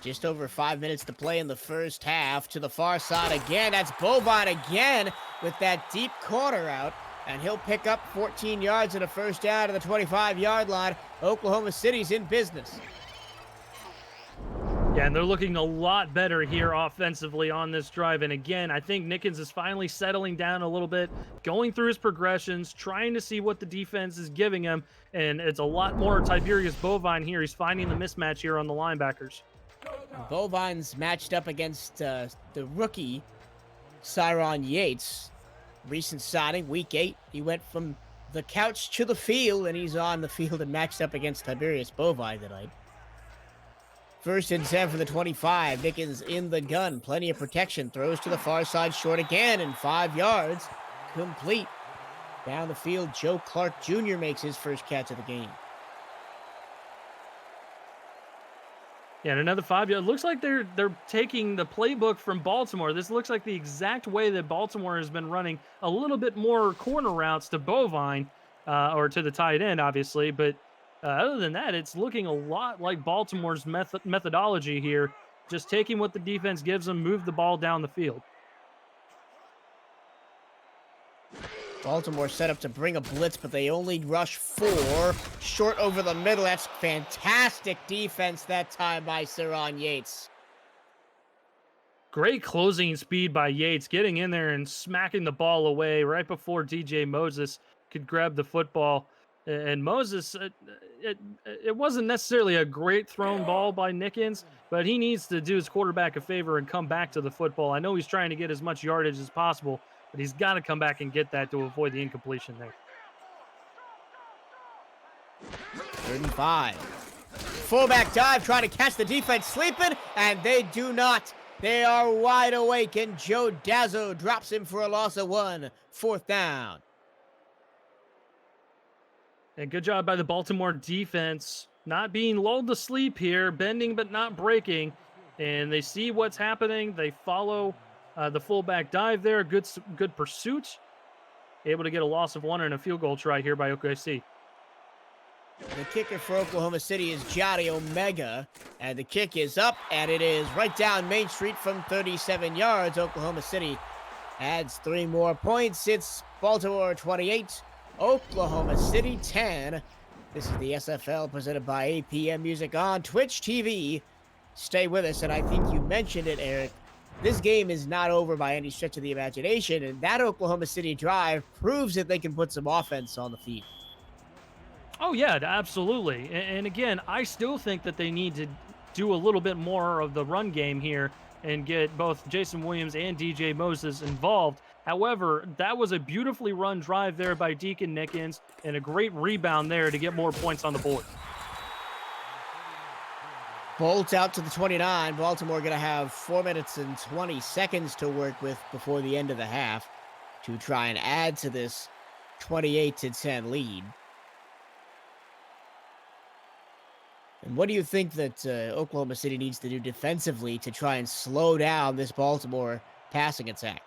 Just over 5 minutes to play in the first half. To the far side again. That's Bovine again with that deep corner out. And he'll pick up 14 yards and a first down to the 25-yard line. Oklahoma City's in business. Yeah, and they're looking a lot better here offensively on this drive. And again, I think Nickens is finally settling down a little bit, going through his progressions, trying to see what the defense is giving him. And it's a lot more Tiberius Bovine here. He's finding the mismatch here on the linebackers. Bovine's matched up against the rookie, Cyron Yates. Recent signing, week 8. He went from the couch to the field, and he's on the field and matched up against Tiberius Bovine tonight. First and 10 for the 25. Nickens in the gun. Plenty of protection. Throws to the far side, short again, and 5 yards. Complete. Down the field, Joe Clark Jr. makes his first catch of the game. Yeah, and another 5 yard. It looks like they're taking the playbook from Baltimore. This looks like the exact way that Baltimore has been running a little bit more corner routes to Bovine, or to the tight end, obviously. But other than that, it's looking a lot like Baltimore's methodology here. Just taking what the defense gives them, move the ball down the field. Baltimore set up to bring a blitz, but they only rush 4. Short over the middle. That's fantastic defense that time by Cyron Yates. Great closing speed by Yates, getting in there and smacking the ball away right before DJ Moses could grab the football. And Moses, it wasn't necessarily a great thrown ball by Nickens, but he needs to do his quarterback a favor and come back to the football. I know he's trying to get as much yardage as possible, but he's got to come back and get that to avoid the incompletion there. 35. Fullback dive, trying to catch the defense sleeping, and they do not. They are wide awake, and Joe Dazzo drops him for a loss of 1. 4th down. And good job by the Baltimore defense, not being lulled to sleep here, bending but not breaking. And they see what's happening. They follow the fullback dive there. Good pursuit. Able to get a loss of 1 and a field goal try here by OKC. The kicker for Oklahoma City is Jotty Omega, and the kick is up, and it is right down Main Street from 37 yards. Oklahoma City adds 3 more points. It's Baltimore 28, Oklahoma City 10. This is the SFL presented by APM Music on Twitch TV. Stay with us, and I think you mentioned it, Eric. This game is not over by any stretch of the imagination, and that Oklahoma City drive proves that they can put some offense on the field. Oh, yeah, absolutely. And again, I still think that they need to do a little bit more of the run game here and get both Jason Williams and DJ Moses involved. However, that was a beautifully run drive there by Deacon Nickens and a great rebound there to get more points on the board. Bolt out to the 29. Baltimore going to have 4 minutes and 20 seconds to work with before the end of the half to try and add to this 28-10 lead. And what do you think that Oklahoma City needs to do defensively to try and slow down this Baltimore passing attack?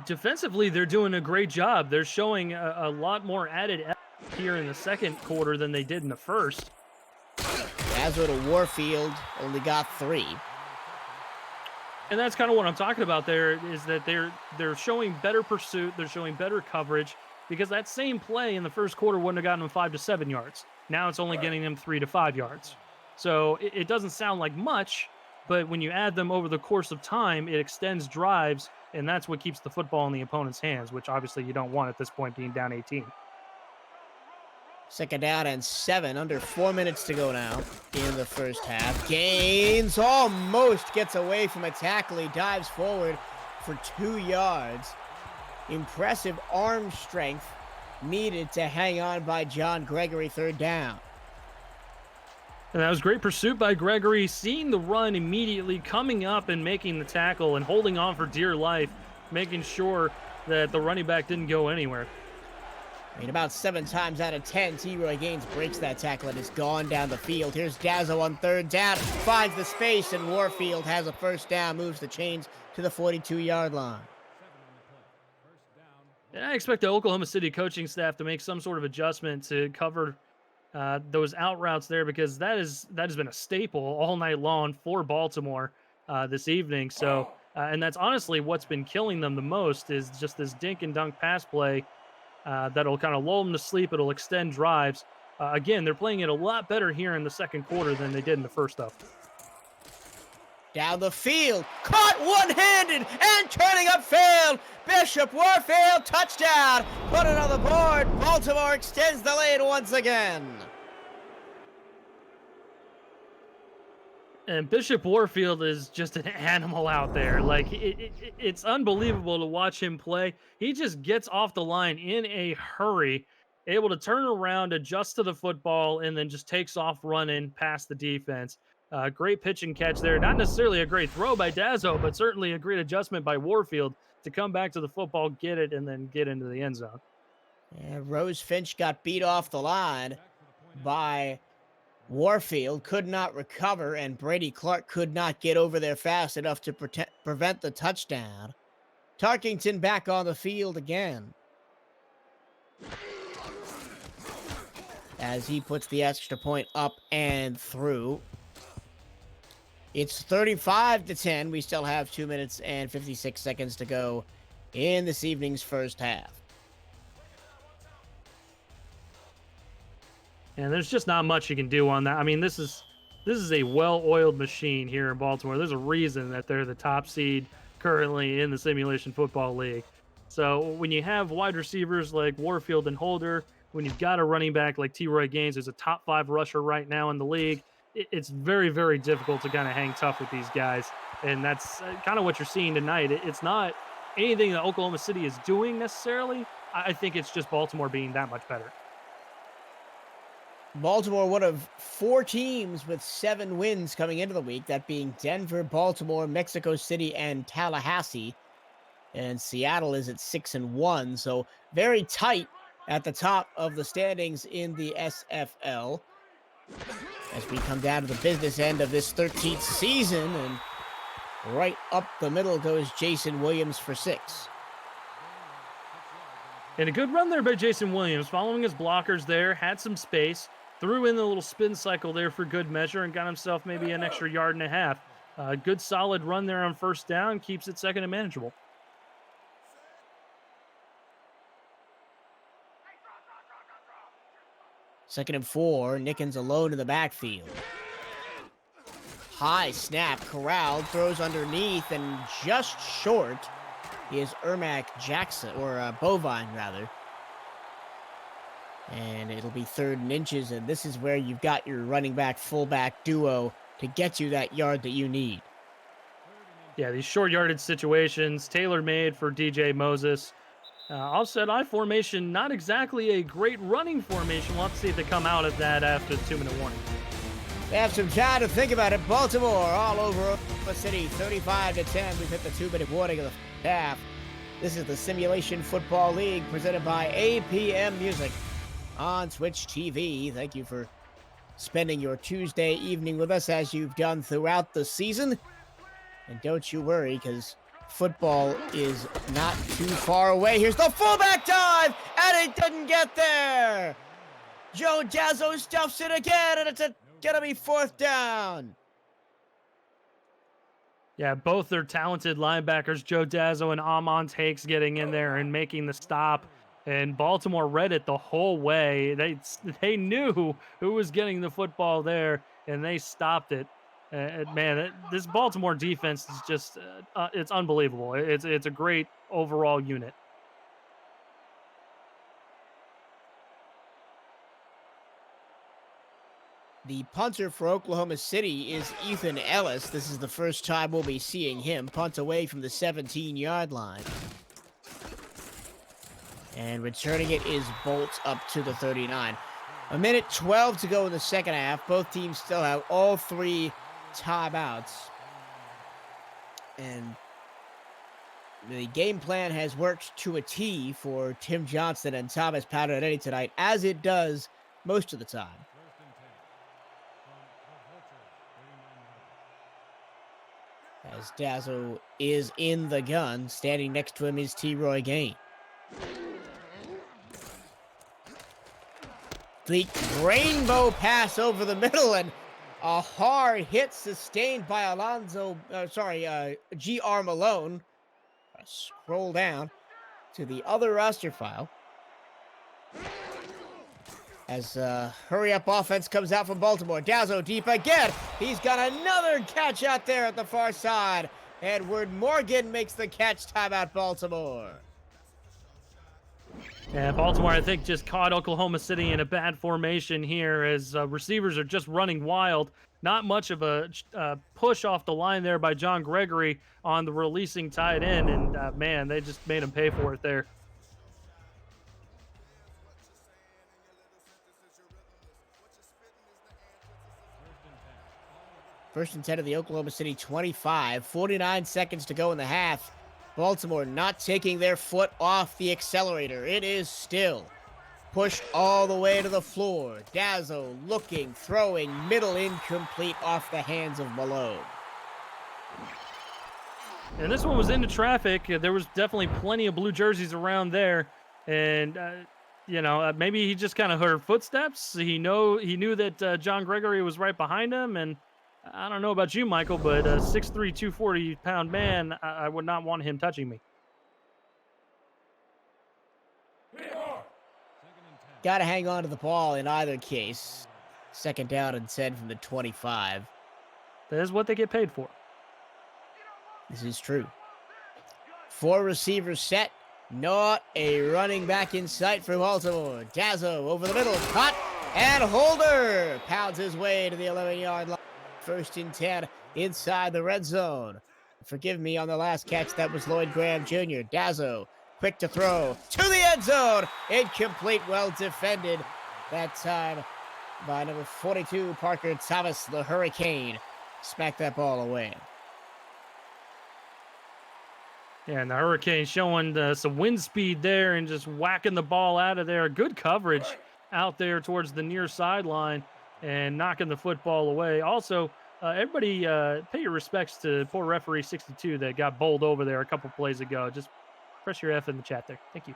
Defensively, they're doing a great job. They're showing a lot more added effort here in the second quarter than they did in the first. Dazzo to Warfield only got 3. And that's kind of what I'm talking about there, is that they're showing better pursuit, they're showing better coverage, because that same play in the first quarter wouldn't have gotten them 5 to 7 yards. Now it's only getting them 3 to 5 yards. So it doesn't sound like much, but when you add them over the course of time, it extends drives, and that's what keeps the football in the opponent's hands, which obviously you don't want at this point, being down 18. 2nd down and 7, under 4 minutes to go now in the first half. Gaines almost gets away from a tackle. He dives forward for 2 yards. impressive arm strength needed to hang on by John Gregory, third down. And that was great pursuit by Gregory, seeing the run immediately, coming up and making the tackle and holding on for dear life, making sure that the running back didn't go anywhere. I mean, about 7 times out of 10, T-Roy Gaines breaks that tackle and is gone down the field. Here's Dazzo on third down, finds the space, and Warfield has a first down, moves the chains to the 42-yard line. And I expect the Oklahoma City coaching staff to make some sort of adjustment to cover those out routes there, because that has been a staple all night long for Baltimore this evening. So, and that's honestly what's been killing them the most, is just this dink and dunk pass play that'll kind of lull them to sleep. It'll extend drives. Again, they're playing it a lot better here in the second quarter than they did in the first half. Down the field, caught one-handed and turning upfield. Bishop Warfield, touchdown. Put it on the board. Baltimore extends the lead once again. And Bishop Warfield is just an animal out there. Like, it's unbelievable to watch him play. He just gets off the line in a hurry, able to turn around, adjust to the football, and then just takes off running past the defense. Great pitch and catch there. Not necessarily a great throw by Dazzo, but certainly a great adjustment by Warfield to come back to the football, get it, and then get into the end zone. And Rose Finch got beat off the line by Warfield, could not recover, and Brady Clark could not get over there fast enough to prevent the touchdown. Tarkington back on the field again, as he puts the extra point up and through. It's 35-10. We still have 2 minutes and 56 seconds to go in this evening's first half. And there's just not much you can do on that. I mean, this is a well-oiled machine here in Baltimore. There's a reason that they're the top seed currently in the Simulation Football League. So when you have wide receivers like Warfield and Holder, when you've got a running back like T-Roy Gaines, who's a top 5 rusher right now in the league, it's very, very difficult to kind of hang tough with these guys. And that's kind of what you're seeing tonight. It's not anything that Oklahoma City is doing necessarily. I think it's just Baltimore being that much better. Baltimore, one of 4 teams with 7 wins coming into the week, that being Denver, Baltimore, Mexico City, and Tallahassee. And Seattle is at 6-1, so very tight at the top of the standings in the SFL. As we come down to the business end of this 13th season, and right up the middle goes Jason Williams for 6. And a good run there by Jason Williams, following his blockers there, had some space, threw in the little spin cycle there for good measure, and got himself maybe an extra 1.5 yards. Good solid run there on first down, keeps it second and manageable. Second and 4, Nickens alone in the backfield. High snap, corralled, throws underneath, and just short is Ermac Jackson, or Bovine rather. And it'll be 3rd and inches, and this is where you've got your running back fullback duo to get you that yard that you need. Yeah, these short yardage situations, tailor-made for DJ Moses. Offset I formation, not exactly a great running formation. We'll have to see if they come out of that after the 2-minute warning. They have some time to think about it. Baltimore all over Oklahoma City, 35-10. We've hit the 2-minute warning of the half. This is the Simulation Football League presented by APM Music on Twitch TV. Thank you for spending your Tuesday evening with us as you've done throughout the season. And don't you worry, because football is not too far away. Here's the fullback dive, and it didn't get there. Joe Dazzo stuffs it again, and it's gonna be 4th down. Yeah, both their talented linebackers, Joe Dazzo and Amon Takes, getting in there and making the stop. And Baltimore read it the whole way. They knew who was getting the football there, and they stopped it. Man, this Baltimore defense is just, it's unbelievable. It's a great overall unit. The punter for Oklahoma City is Ethan Ellis. This is the first time we'll be seeing him punt away from the 17-yard line. And returning it is Bolt up to the 39. A minute 12 to go in the second half. Both teams still have all 3 timeouts. And the game plan has worked to a T for Tim Johnson and Thomas Patrick tonight, as it does most of the time. As Dazzle is in the gun, standing next to him is T-Roy Gain. The rainbow pass over the middle, and a hard hit sustained by G.R. Malone. Scroll down to the other roster file. As hurry-up offense comes out from Baltimore. Dazzle deep again. He's got another catch out there at the far side. Edward Morgan makes the catch. Timeout, Baltimore. Yeah, Baltimore, I think, just caught Oklahoma City in a bad formation here as receivers are just running wild. Not much of a push off the line there by John Gregory on the releasing tight end, and man, they just made him pay for it there. First and 10 of the Oklahoma City 25. 49 seconds to go in the half. Baltimore not taking their foot off the accelerator. It is still pushed all the way to the floor. Dazzle looking, throwing, middle incomplete off the hands of Malone. And this one was into traffic. There was definitely plenty of blue jerseys around there. And, maybe he just kind of heard footsteps. He knew that John Gregory was right behind him. And I don't know about you, Michael, but a 6'3", 240-pound man, I would not want him touching me. Got to hang on to the ball in either case. Second down and 10 from the 25. That is what they get paid for. This is true. 4 receivers set. Not a running back in sight for Baltimore. Dazzle over the middle. Caught and Holder pounds his way to the 11-yard line. First and 10 inside the red zone. Forgive me on the last catch. That was Lloyd Graham Jr. Dazzle quick to throw to the end zone. Incomplete, well defended that time by number 42, Parker Thomas, the Hurricane. Smacked that ball away. Yeah, and the Hurricane showing some wind speed there and just whacking the ball out of there. Good coverage out there towards the near sideline and knocking the football away. Also, everybody pay your respects to poor referee 62 that got bowled over there a couple plays ago. Just press your F in the chat there. Thank you.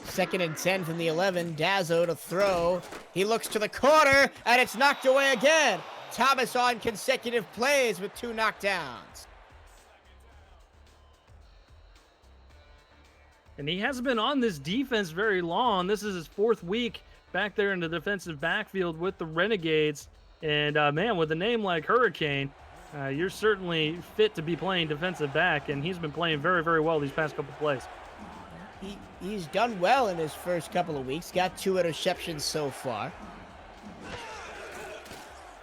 Second and 10 from the 11. Dazzle to throw. He looks to the corner, and it's knocked away again. Thomas on consecutive plays with 2 knockdowns. And he hasn't been on this defense very long. This is his 4th week back there in the defensive backfield with the Renegades. And, man, with a name like Hurricane, you're certainly fit to be playing defensive back, and he's been playing very, very well these past couple plays. He's done well in his first couple of weeks. Got 2 interceptions so far.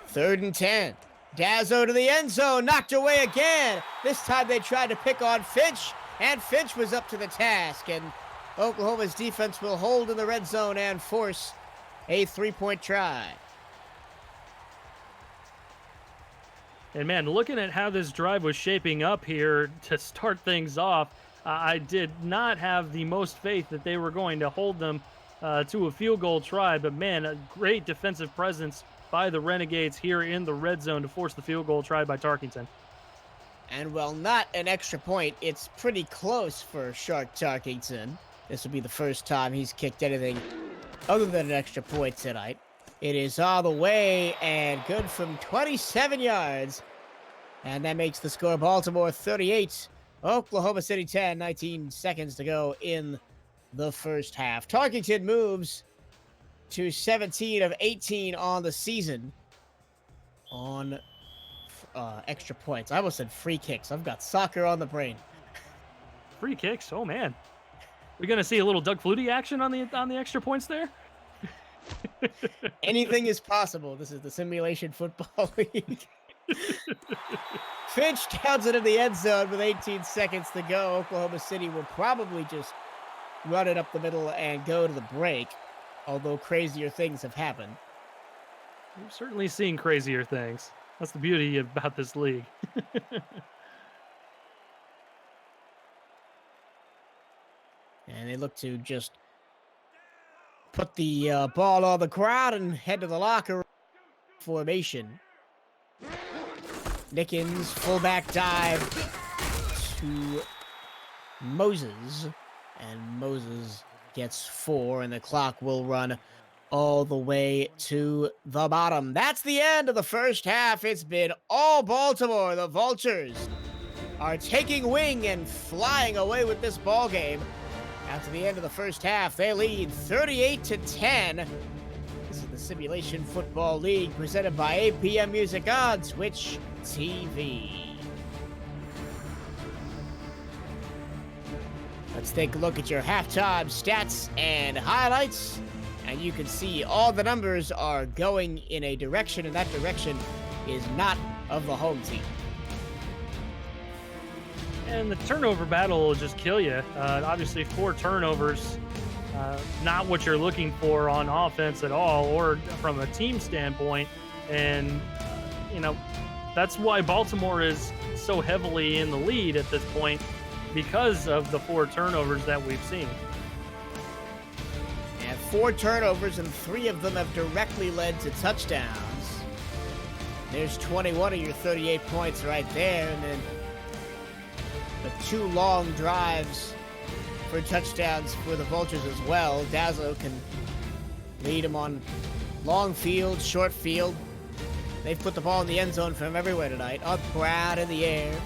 Third and 10. Dazzle to the end zone. Knocked away again. This time they tried to pick on Finch, and Finch was up to the task. And Oklahoma's defense will hold in the red zone and force a 3-point try. And, man, looking at how this drive was shaping up here to start things off, I did not have the most faith that they were going to hold them to a field goal try. But, man, a great defensive presence by the Renegades here in the red zone to force the field goal try by Tarkington. And while not an extra point, it's pretty close for Shark Tarkington. This will be the first time he's kicked anything other than an extra point tonight. It is all the way and good from 27 yards. And that makes the score Baltimore 38, Oklahoma City 10, 19 seconds to go in the first half. Tarkington moves to 17 of 18 on the season on extra points. I almost said free kicks. I've got soccer on the brain. Free kicks? Oh, man. We're going to see a little Doug Flutie action on the extra points there? Anything is possible. This is the Simulation Football League. pitch counts it in the end zone with 18 seconds to go. Oklahoma City will probably just run it up the middle and go to the break, although crazier things have happened. We've certainly seen crazier things. That's the beauty about this league. And they look to just put the ball on the ground and head to the locker formation. Nickens, fullback dive to Moses. And Moses gets 4, and the clock will run all the way to the bottom. That's the end of the first half. It's been all Baltimore. The Vultures are taking wing and flying away with this ball game. After the end of the first half, they lead 38-10. This is the Simulation Football League presented by APM Music on Twitch TV. Let's take a look at your halftime stats and highlights. And you can see all the numbers are going in a direction, and that direction is not of the home team. And the turnover battle will just kill you. Obviously, 4 turnovers, not what you're looking for on offense at all, or from a team standpoint. And, that's why Baltimore is so heavily in the lead at this point, because of the 4 turnovers that we've seen. And 4 turnovers, and 3 of them have directly led to touchdowns. There's 21 of your 38 points right there, and then the 2 long drives for touchdowns for the Vultures as well. Dazzlo can lead them on long field, short field. They've put the ball in the end zone from everywhere tonight. Up, ground, in the air.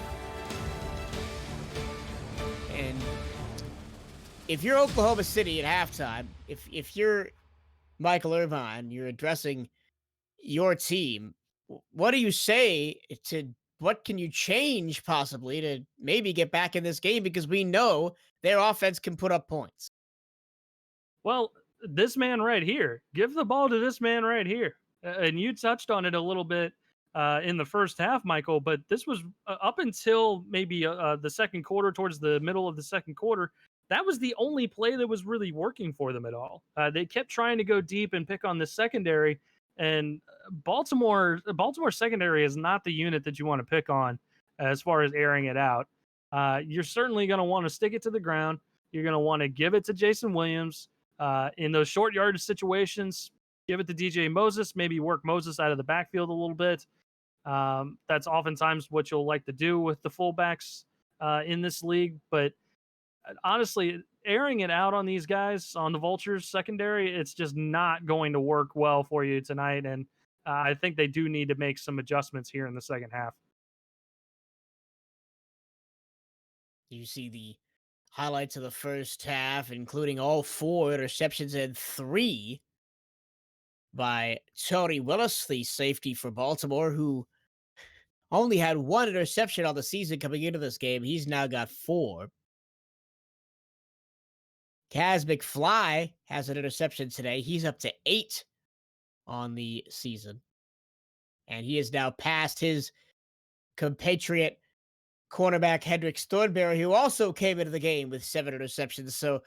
And if you're Oklahoma City at halftime, if you're Michael Irvine, you're addressing your team, what do you say to what can you change possibly to maybe get back in this game? Because we know their offense can put up points. Well, this man right here, give the ball to this man right here. And you touched on it a little bit in the first half, Michael, but this was up until maybe the second quarter, towards the middle of the second quarter. That was the only play that was really working for them at all. They kept trying to go deep and pick on the secondary, and Baltimore secondary is not the unit that you want to pick on as far as airing it out. You're certainly going to want to stick it to the ground. You're going to want to give it to Jason Williams in those short yardage situations. Give it to DJ Moses, maybe work Moses out of the backfield a little bit. That's oftentimes what you'll like to do with the fullbacks in this league. But honestly, airing it out on these guys, on the Vultures secondary, it's just not going to work well for you tonight. And I think they do need to make some adjustments here in the second half. You see the highlights of the first half, including all 4 interceptions and 3 by Tony Willis, the safety for Baltimore, who only had 1 interception on the season coming into this game. He's now got 4. Kaz McFly has an interception today. He's up to 8 on the season. And he has now passed his compatriot cornerback Hendricks Thornberry, who also came into the game with 7 interceptions. So,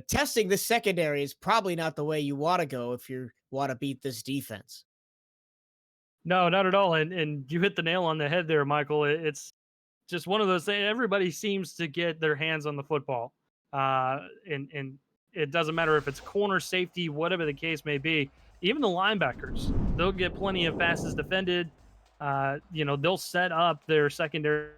testing the secondary is probably not the way you want to go if you want to beat this defense. No, not at all. And you hit the nail on the head there, Michael. It's just one of those things. Everybody seems to get their hands on the football. And it doesn't matter if it's corner, safety, whatever the case may be. Even the linebackers, they'll get plenty of passes defended. They'll set up their secondary.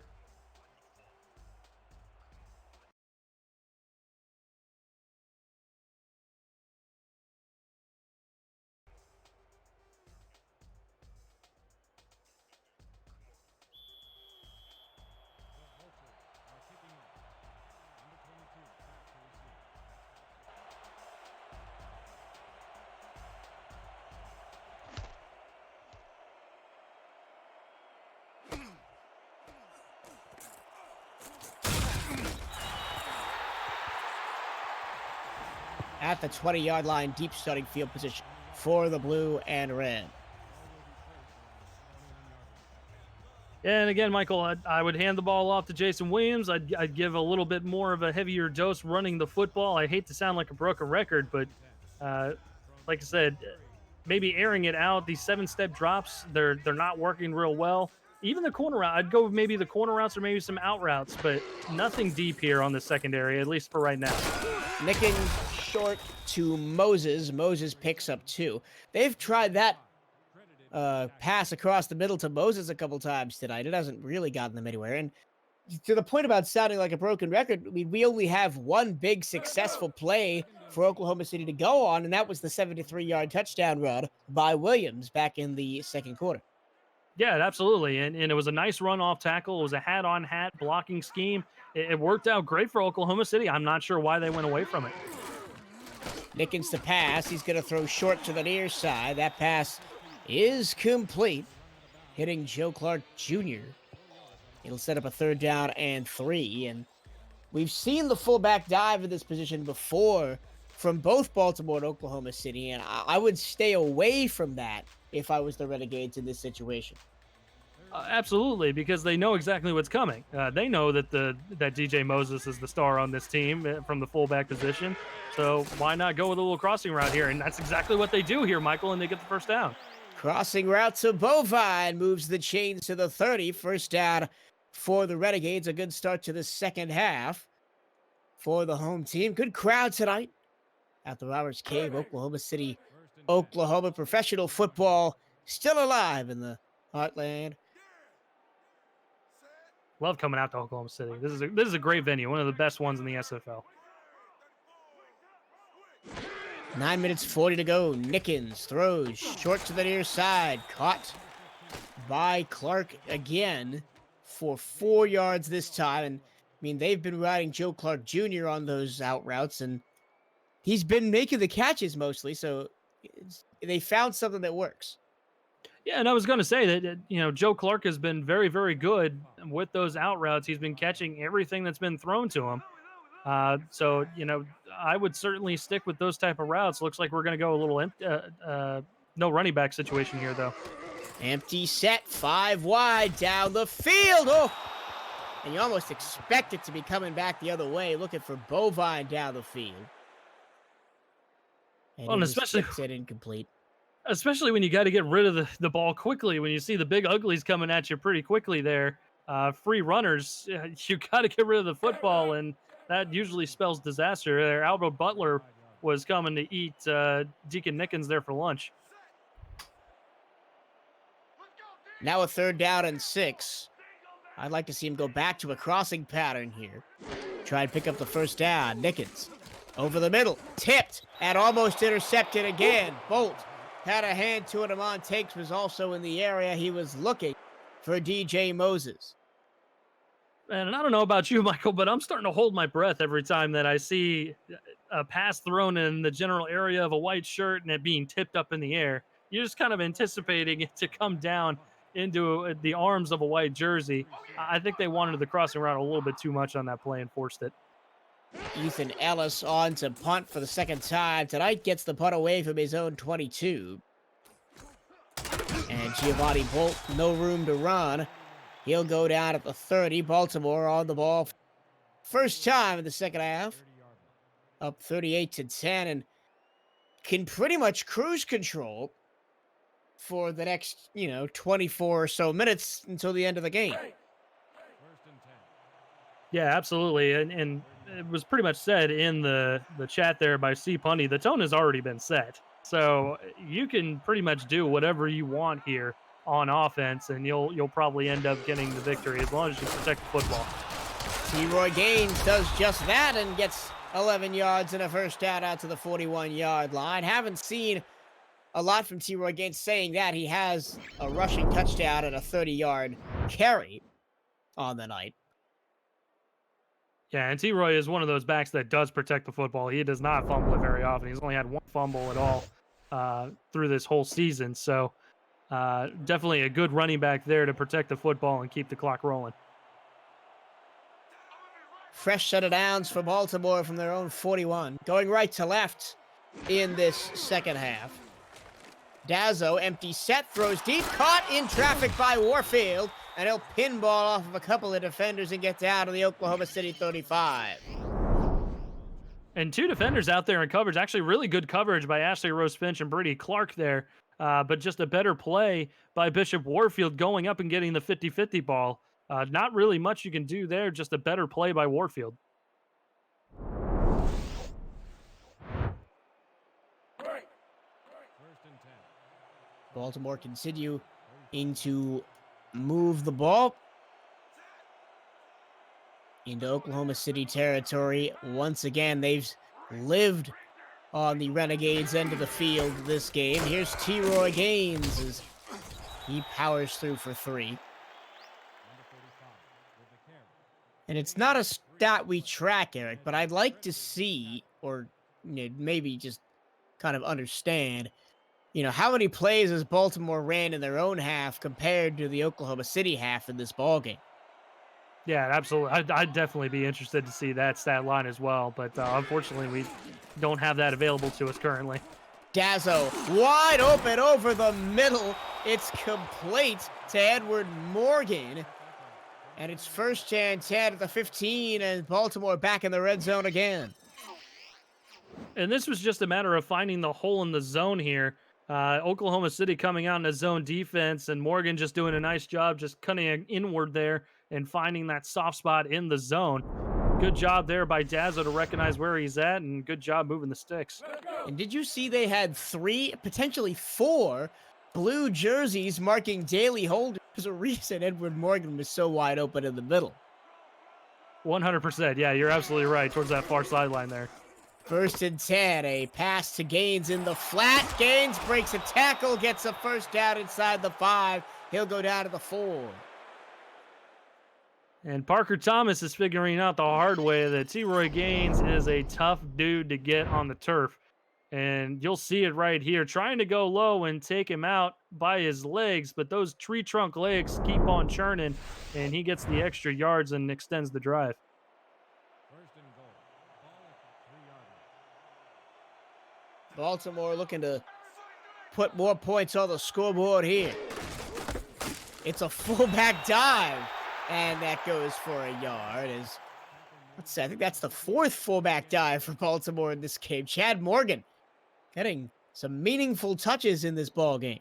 At the 20-yard line, deep starting field position for the blue and red. And again, Michael, I would hand the ball off to Jason Williams. I'd give a little bit more of a heavier dose running the football. I hate to sound like a broken record, but like I said, maybe airing it out. These 7-step drops, they're not working real well. Even the corner route, I'd go with maybe the corner routes or maybe some out routes, but nothing deep here on the secondary, at least for right now. Nicking short to Moses. Moses picks up 2. They've tried that pass across the middle to Moses a couple times tonight. It hasn't really gotten them anywhere. And to the point about sounding like a broken record, I mean, we only have one big successful play for Oklahoma City to go on, and that was the 73-yard touchdown run by Williams back in the second quarter. Yeah, absolutely. And it was a nice run off tackle. It was a hat-on-hat blocking scheme. It worked out great for Oklahoma City. I'm not sure why they went away from it. Nickens to pass. He's going to throw short to the near side. That pass is complete, hitting Joe Clark Jr. It'll set up a 3rd down and 3. And we've seen the fullback dive in this position before from both Baltimore and Oklahoma City, and I would stay away from that if I was the Renegades in this situation. Absolutely, because they know exactly what's coming. They know that that DJ Moses is the star on this team from the fullback position. So why not go with a little crossing route here? And that's exactly what they do here, Michael, and they get the 1st down. Crossing route to Bovine moves the chains to the 30. 1st down for the Renegades. A good start to the second half for the home team. Good crowd tonight at the Roberts Cave, Oklahoma City, Oklahoma. Professional football still alive in the heartland. Love coming out to Oklahoma City. This is a great venue, one of the best ones in the SFL. 9 minutes 40 to go. Nickens throws short to the near side. Caught by Clark again for 4 yards this time. And I mean, they've been riding Joe Clark Jr. on those out routes, and he's been making the catches mostly. So they found something that works. Yeah, and I was going to say that, Joe Clark has been very, very good with those out routes. He's been catching everything that's been thrown to him. So, I would certainly stick with those type of routes. Looks like we're going to go a little no running back situation here, though. Empty set, 5 wide down the field. Oh, and you almost expect it to be coming back the other way, looking for Bovine down the field. And especially it incomplete. Especially when you got to get rid of the ball quickly. When you see the big uglies coming at you pretty quickly there, free runners, you got to get rid of the football, and that usually spells disaster. There, Aldo Butler was coming to eat Deacon Nickens there for lunch. Now a 3rd down and 6. I'd like to see him go back to a crossing pattern here. Try and pick up the 1st down. Nickens over the middle, tipped and almost intercepted again. Bolt had a hand to it. Amon Takes was also in the area. He was looking for DJ Moses. And I don't know about you, Michael, but I'm starting to hold my breath every time that I see a pass thrown in the general area of a white shirt and it being tipped up in the air. You're just kind of anticipating it to come down into the arms of a white jersey. I think they wanted the crossing route a little bit too much on that play and forced it. Ethan Ellis on to punt for the 2nd time tonight. Gets the punt away from his own 22. And Giovanni Bolt, no room to run. He'll go down at the 30. Baltimore on the ball. 1st time in the second half. Up 38-10 and can pretty much cruise control for the next, 24 or so minutes until the end of the game. Yeah, absolutely. And it was pretty much said in the chat there by C. Pundy, the tone has already been set. So you can pretty much do whatever you want here on offense, and you'll probably end up getting the victory as long as you protect the football. T-Roy Gaines does just that and gets 11 yards and a 1st down out to the 41-yard line. Haven't seen a lot from T-Roy Gaines, saying that he has a rushing touchdown and a 30-yard carry on the night. Yeah, and T-Roy is one of those backs that does protect the football. He does not fumble it very often. He's only had 1 fumble at all through this whole season. So definitely a good running back there to protect the football and keep the clock rolling. Fresh set of downs for Baltimore from their own 41. Going right to left in this second half. Dazzo, empty set, throws deep, caught in traffic by Warfield. and he'll pinball off of a couple of defenders and get down to the Oklahoma City 35. And two defenders out there in coverage. Actually, really good coverage by Ashley Rose Finch and Brady Clark there. But just a better play by Bishop Warfield going up and getting the 50-50 ball. Not really much you can do there. Just a better play by Warfield. Baltimore continuing to move the ball into Oklahoma City territory. Once again, they've lived on the Renegades' end of the field this game. Here's T-Roy Gaines as he powers through for 3. And it's not a stat we track, Eric, but I'd like to see, or maybe just kind of understand, how many plays has Baltimore ran in their own half compared to the Oklahoma City half in this ballgame? Yeah, absolutely. I'd definitely be interested to see that stat line as well. But unfortunately, we don't have that available to us currently. Dazzo wide open over the middle. It's complete to Edward Morgan. And it's first and 10 at the 15, and Baltimore back in the red zone again. And this was just a matter of finding the hole in the zone here. Oklahoma City coming out in a zone defense, and Morgan just doing a nice job just cutting inward there and finding that soft spot in the zone. Good job there by Dazzo to recognize where he's at, and good job moving the sticks. And did you see they had 3, potentially 4, blue jerseys marking daily holders? There's a reason Edward Morgan was so wide open in the middle. 100%. Yeah, you're absolutely right. Towards that far sideline there. First and 10, a pass to Gaines in the flat. Gaines breaks a tackle, gets a first down inside the 5. He'll go down to the 4. And Parker Thomas is figuring out the hard way that T-Roy Gaines is a tough dude to get on the turf. And you'll see it right here, trying to go low and take him out by his legs, but those tree trunk legs keep on churning, and he gets the extra yards and extends the drive. Baltimore looking to put more points on the scoreboard here. It's a fullback dive, and that goes for a yard. I think that's the 4th fullback dive for Baltimore in this game. Chad Morgan getting some meaningful touches in this ball game.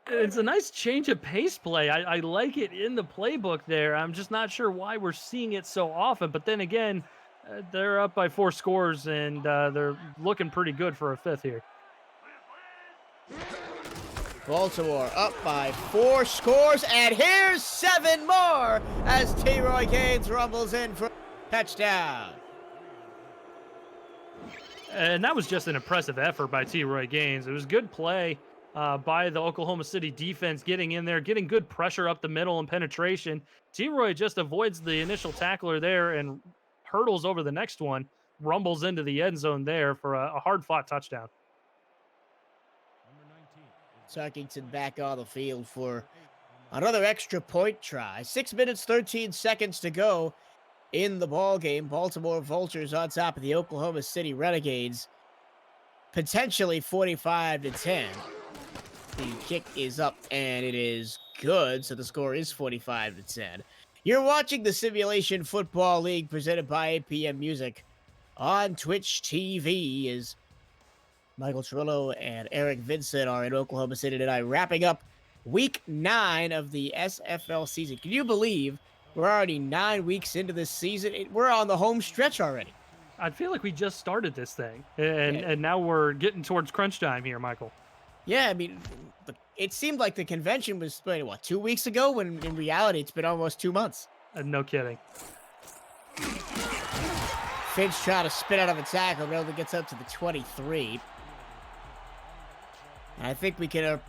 It's a nice change of pace play. I like it in the playbook there. I'm just not sure why we're seeing it so often. But then again, they're up by 4 scores, and they're looking pretty good for a 5th here. Baltimore up by 4 scores, and here's 7 more as T-Roy Gaines rumbles in for a touchdown. And that was just an impressive effort by T-Roy Gaines. It was good play by the Oklahoma City defense, getting in there, getting good pressure up the middle and penetration. T-Roy just avoids the initial tackler there and hurdles over the next one, rumbles into the end zone there for a hard-fought touchdown. Tuckington back on the field for another extra point try. 6 minutes, 13 seconds to go in the ball game. Baltimore Vultures on top of the Oklahoma City Renegades. Potentially 45-10. The kick is up, and it is good, so the score is 45-10. You're watching the Simulation Football League presented by APM Music on Twitch TV as Michael Trillo and Eric Vincent are in Oklahoma City tonight, wrapping up week 9 of the SFL season. Can you believe we're already 9 weeks into this season? We're on the home stretch already. I feel like we just started this thing, and now we're getting towards crunch time here, Michael. Yeah, I mean, it seemed like the convention was, 2 weeks ago, when in reality it's been almost 2 months. No kidding. Finch trying to spin out of a tackle, but only gets up to the 23. And I think we can,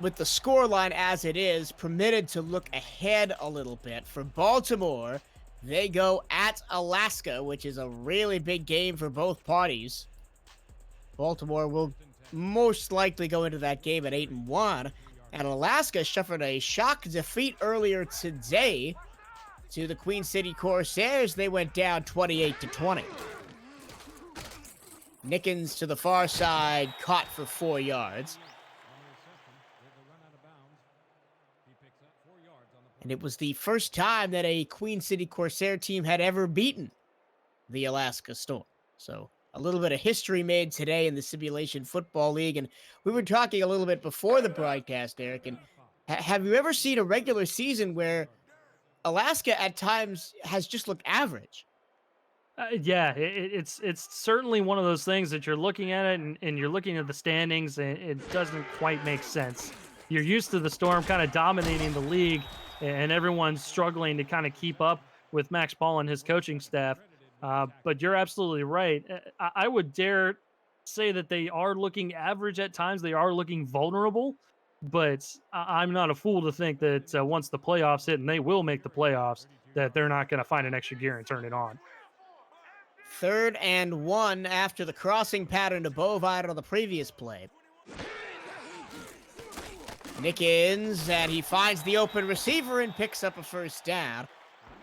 with the scoreline as it is, permitted to look ahead a little bit. For Baltimore, they go at Alaska, which is a really big game for both parties. Baltimore will most likely go into that game at 8-1. And Alaska suffered a shock defeat earlier today to the Queen City Corsairs. They went down 28-20. Nickens to the far side, caught for 4 yards. And it was the first time that a Queen City Corsair team had ever beaten the Alaska Storm. So a little bit of history made today in the Simulation Football League. And we were talking a little bit before the broadcast, Eric, and have you ever seen a regular season where Alaska at times has just looked average? Yeah, it's certainly one of those things that you're looking at it and you're looking at the standings and it doesn't quite make sense. You're used to the Storm kind of dominating the league and everyone's struggling to kind of keep up with Max Paul and his coaching staff. But you're absolutely right. I would dare say that they are looking average at times. They are looking vulnerable, but I'm not a fool to think that once the playoffs hit, and they will make the playoffs, that they're not going to find an extra gear and turn it on. 3rd and 1 after the crossing pattern to Bovide on the previous play. Nickens, and he finds the open receiver and picks up a first down.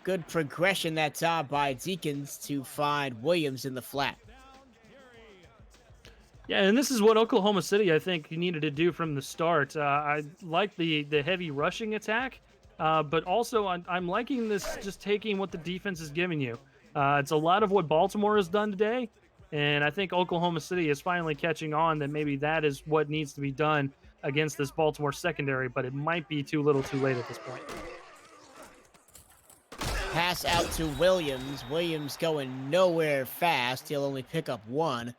Good progression that time by Deacons to find Williams in the flat. Yeah, and this is what Oklahoma City, I think, needed to do from the start. I like the heavy rushing attack, but also I'm liking this just taking what the defense is giving you. It's a lot of what Baltimore has done today, and I think Oklahoma City is finally catching on that maybe that is what needs to be done against this Baltimore secondary, but it might be too little too late at this point. Pass out to Williams. Williams going nowhere fast. He'll only pick up 1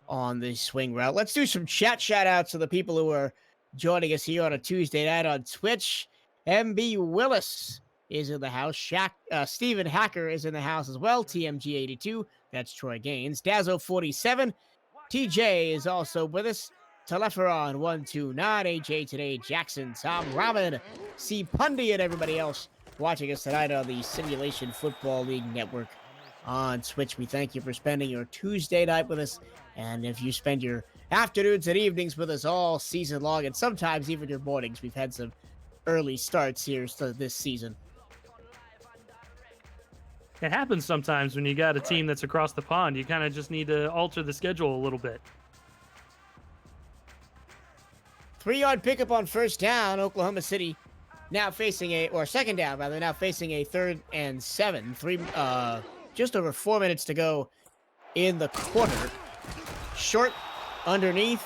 on the swing route. Let's do some shout outs to the people who are joining us here on a Tuesday night on Twitch. MB Willis is in the house. Steven Hacker is in the house as well. TMG82, that's Troy Gaines. Dazzo47, TJ is also with us. Teleferon129, AJ Today, Jackson, Tom Robin, C. Pundy, and everybody else watching us tonight on the Simulation Football League Network on Twitch. We thank you for spending your Tuesday night with us. And if you spend your afternoons and evenings with us all season long, and sometimes even your mornings, we've had some early starts here this season. It happens sometimes when you got a team that's across the pond. You kind of just need to alter the schedule a little bit. 3-yard pickup on first down. Oklahoma City now facing second down rather, now facing a 3rd and 7. Just over 4 minutes to go in the quarter. Short underneath.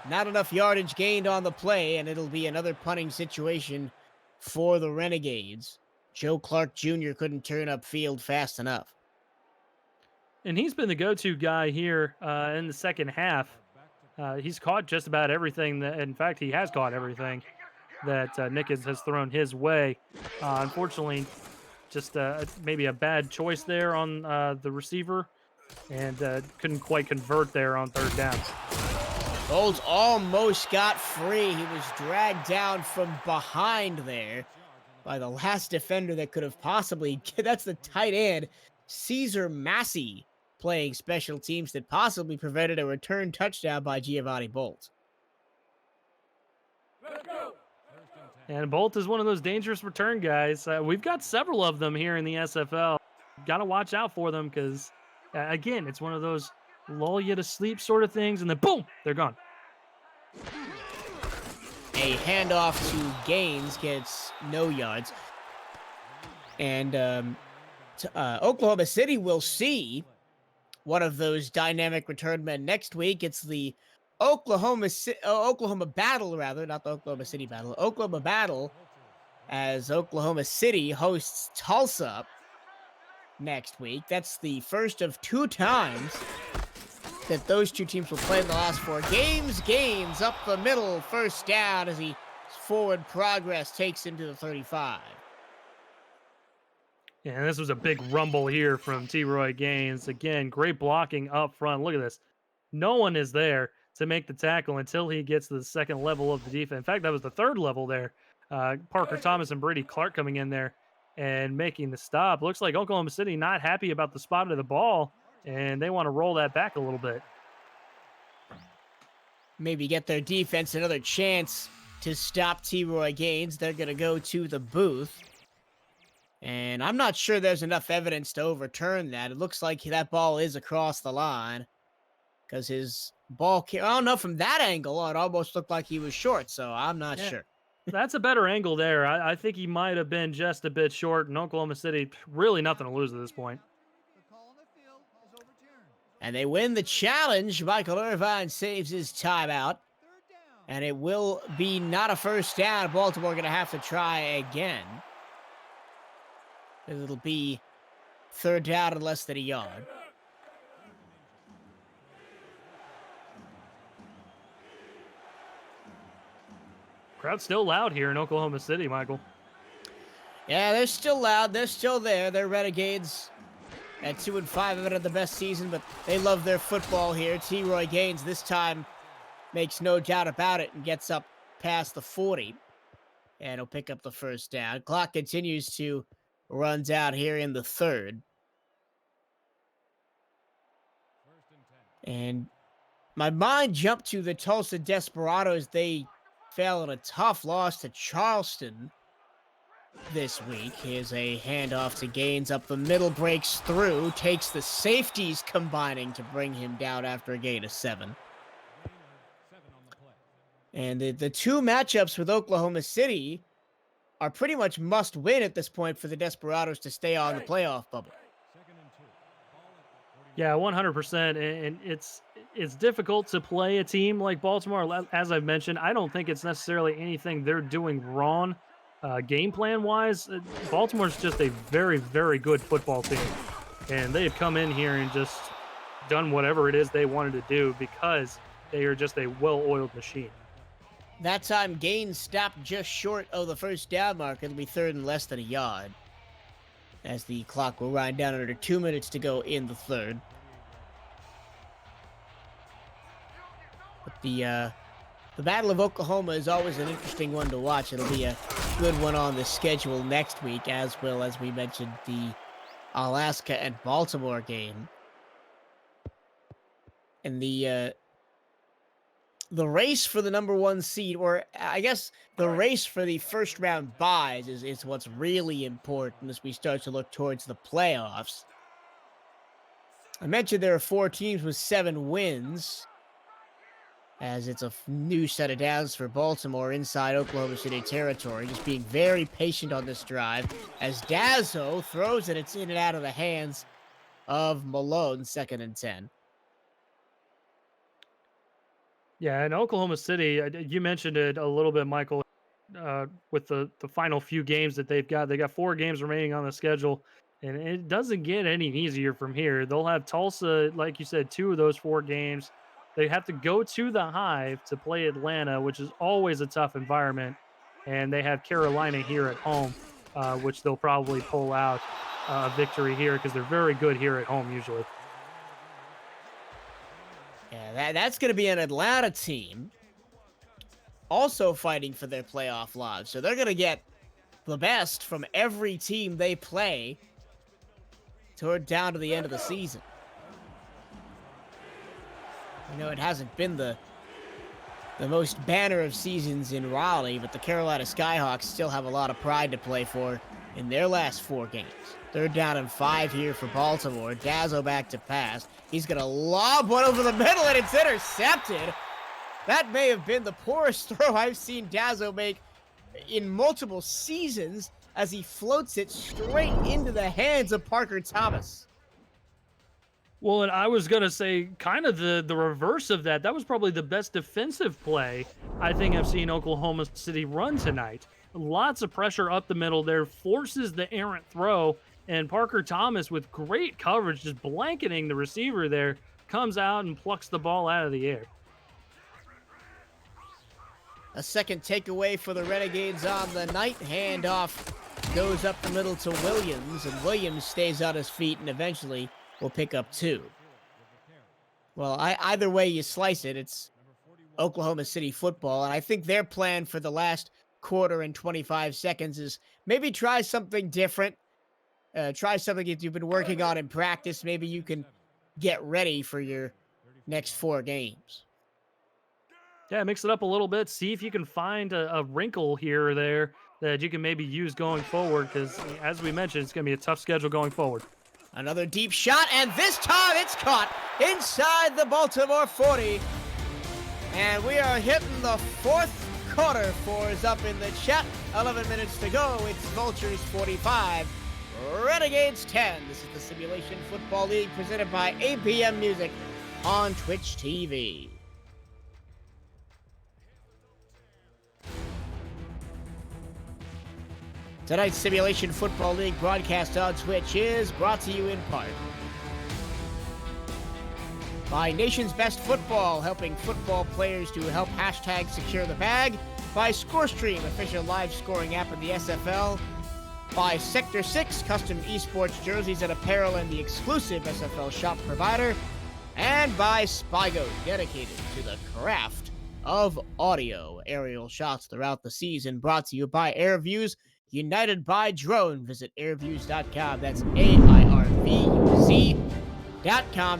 Not enough yardage gained on the play, and it'll be another punting situation for the Renegades. Joe Clark Jr. couldn't turn upfield fast enough. And he's been the go-to guy here in the second half. He's caught just about everything. In fact, he has caught everything that Nickens has thrown his way. Unfortunately, just maybe a bad choice there on the receiver, and couldn't quite convert there on 3rd down. Bolts almost got free. He was dragged down from behind there by the last defender that could have possibly... That's the tight end, Caesar Massey, playing special teams that possibly prevented a return touchdown by Giovanni Bolt. And Bolt is one of those dangerous return guys. We've got several of them here in the SFL. Got to watch out for them because, again, it's one of those lull you to sleep sort of things, and then boom, they're gone. A handoff to Gaines gets no yards. And Oklahoma City will see one of those dynamic return men next week. It's the Oklahoma Battle, rather, not the Oklahoma City Battle. Oklahoma Battle, as Oklahoma City hosts Tulsa next week. That's the first of 2 times that those 2 teams will play in the last 4 games. Gaines up the middle, first down as he forward progress takes him to the 35. Yeah, and this was a big rumble here from T-Roy Gaines. Again, great blocking up front. Look at this. No one is there to make the tackle until he gets to the 2nd level of the defense. In fact, that was the 3rd level there. Parker Thomas and Brady Clark coming in there and making the stop. Looks like Oklahoma City not happy about the spot of the ball, and they want to roll that back a little bit. Maybe get their defense another chance to stop T-Roy Gaines. They're going to go to the booth. And I'm not sure there's enough evidence to overturn that. It looks like that ball is across the line because his ball, I don't know, from that angle, it almost looked like he was short, so I'm not sure. That's a better angle there. I think he might have been just a bit short, and Oklahoma City, really nothing to lose at this point. And they win the challenge. Michael Irvine saves his timeout. And it will be not a first down. Baltimore going to have to try again. It'll be third down and less than a yard. Crowd's still loud here in Oklahoma City, Michael. Yeah, they're still loud. They're still there. They're Renegades at 2-5. Haven't had the best season, but they love their football here. T-Roy Gaines this time makes no doubt about it and gets up past the 40. And he'll pick up the first down. Clock continues to run down here in the third. And my mind jumped to the Tulsa Desperados. They fell in a tough loss to Charleston this week. Here's a handoff to Gaines up the middle, breaks through, takes the safeties combining to bring him down after a gain of 7. And the two matchups with Oklahoma City are pretty much must win at this point for the Desperados to stay on the playoff bubble. Yeah, 100%. And it's difficult to play a team like Baltimore. As I've mentioned, I don't think it's necessarily anything they're doing wrong game plan wise. Baltimore's just a very, very good football team. And they have come in here and just done whatever it is they wanted to do because they are just a well-oiled machine. That time, Gaines stopped just short of the first down mark. It'll be third and less than a yard, as the clock will wind down under 2 minutes to go in the third. But the Battle of Oklahoma is always an interesting one to watch. It'll be a good one on the schedule next week, as well as we mentioned the Alaska and Baltimore game. And the race for the number 1 seed, or I guess the race for the first round buys is what's really important as we start to look towards the playoffs. I mentioned there are 4 teams with 7 wins, as it's a new set of downs for Baltimore inside Oklahoma City territory. Just being very patient on this drive as Dazzo throws it. It's in and out of the hands of Malone, 2nd and 10. Yeah, in Oklahoma City, you mentioned it a little bit, Michael, with the final few games that they've got. They got 4 games remaining on the schedule, and it doesn't get any easier from here. They'll have Tulsa, like you said, 2 of those 4 games. They have to go to the Hive to play Atlanta, which is always a tough environment, and they have Carolina here at home, which they'll probably pull out a victory here because they're very good here at home usually. Yeah, that's going to be an Atlanta team also fighting for their playoff lives. So they're going to get the best from every team they play toward down to the end of the season. You know, it hasn't been the most banner of seasons in Raleigh, but the Carolina Skyhawks still have a lot of pride to play for in their last 4 games. 3rd down and 5 here for Baltimore. Dazzo back to pass. He's going to lob one over the middle, and it's intercepted. That may have been the poorest throw I've seen Dazzo make in multiple seasons as he floats it straight into the hands of Parker Thomas. Well, and I was going to say kind of the reverse of that. That was probably the best defensive play I think I've seen Oklahoma City run tonight. Lots of pressure up the middle there, forces the errant throw, and Parker Thomas with great coverage, just blanketing the receiver there, comes out and plucks the ball out of the air. A second takeaway for the Renegades on the night. Handoff goes up the middle to Williams, and Williams stays on his feet and eventually will pick up 2. Well, either way you slice it, it's Oklahoma City football, and I think their plan for the last quarter and 25 seconds is maybe try something different. Try something that you've been working on in practice. Maybe you can get ready for your next 4 games. Yeah, mix it up a little bit. See if you can find a wrinkle here or there that you can maybe use going forward, because as we mentioned, it's going to be a tough schedule going forward. Another deep shot, and this time it's caught inside the Baltimore 40. And we are hitting the 4th quarter. 4 is up in the chat. 11 minutes to go. It's Vultures 45, Renegades 10. This is the Simulation Football League presented by APM Music on Twitch TV. Tonight's Simulation Football League broadcast on Twitch is brought to you in part by Nation's Best Football, helping football players to help hashtag secure the bag. By ScoreStream, official live scoring app of the SFL. By Sector 6, custom esports jerseys and apparel and the exclusive SFL shop provider. And by Spygo, dedicated to the craft of audio. Aerial shots throughout the season, brought to you by AirViews, united by drone. Visit airviews.com. That's AIRVUZ.com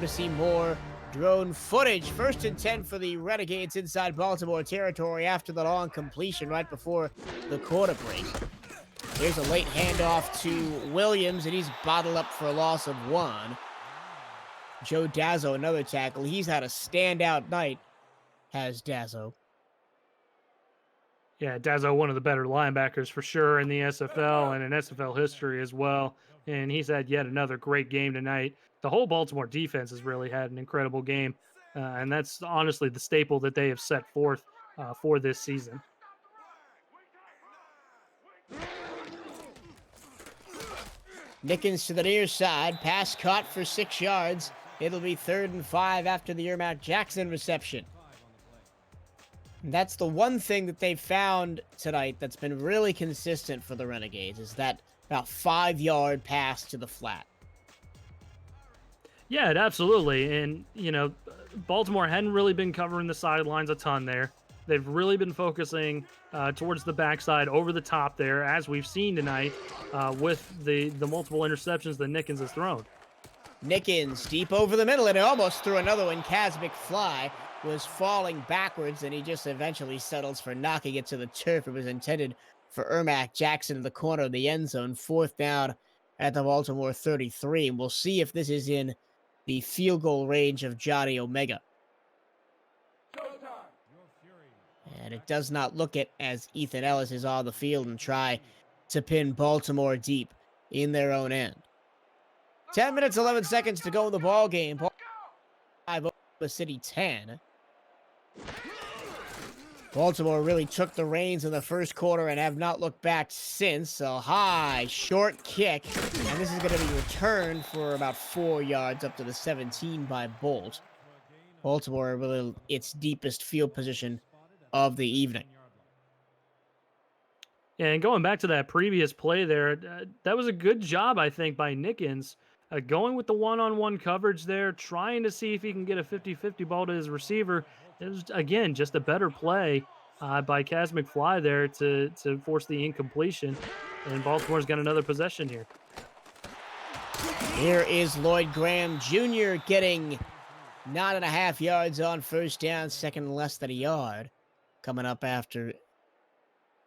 to see more drone footage. 1st and 10 for the Renegades inside Baltimore territory after the long completion right before the quarter break. Here's a late handoff to Williams, and he's bottled up for a loss of 1. Joe Dazzo, another tackle. He's had a standout night, has Dazzo. Yeah, Dazzo, one of the better linebackers for sure in the SFL and in SFL history as well. And he's had yet another great game tonight. The whole Baltimore defense has really had an incredible game. And that's honestly the staple that they have set forth for this season. Nickens to the near side. Pass caught for 6 yards. It'll be 3rd and 5 after the Ermac Jackson reception. And that's the one thing that they've found tonight that's been really consistent for the Renegades, is that about 5-yard pass to the flat. Yeah, absolutely. And, you know, Baltimore hadn't really been covering the sidelines a ton there. They've really been focusing towards the backside, over the top there, as we've seen tonight with the multiple interceptions that Nickens has thrown. Nickens deep over the middle, and it almost threw another one. Kaz McFly was falling backwards, and he just eventually settles for knocking it to the turf. It was intended for Ermac Jackson in the corner of the end zone. 4th down at the Baltimore 33. And we'll see if this is in the field goal range of Johnny Omega. And it does not look it, as Ethan Ellis is on the field and try to pin Baltimore deep in their own end. 10 minutes, 11 seconds to go in the ball game. 5 Oklahoma City 10. Baltimore really took the reins in the first quarter and have not looked back since. A high, short kick. And this is going to be returned for about 4 yards up to the 17 by Bolt. Baltimore really its deepest field position of the evening. Yeah, and going back to that previous play there, that was a good job, I think, by Nickens. Going with the one-on-one coverage there, trying to see if he can get a 50-50 ball to his receiver. It was, again, just a better play by Kaz McFly there to force the incompletion. And Baltimore's got another possession here. Here is Lloyd Graham Jr. getting 9.5 yards on 1st down, second less than a yard. Coming up after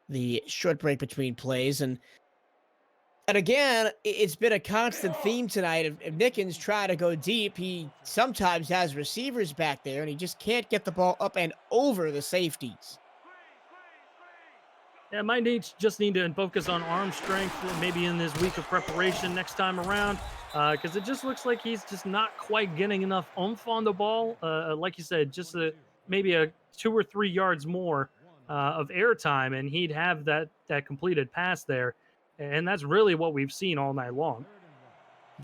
the short break between plays. And again, it's been a constant theme tonight. If Nickens try to go deep, he sometimes has receivers back there, and he just can't get the ball up and over the safeties. Yeah, might just need to focus on arm strength, maybe in this week of preparation next time around, because it just looks like he's just not quite getting enough oomph on the ball. Like you said, just maybe a 2 or 3 yards more of air time, and he'd have that completed pass there. And that's really what we've seen all night long.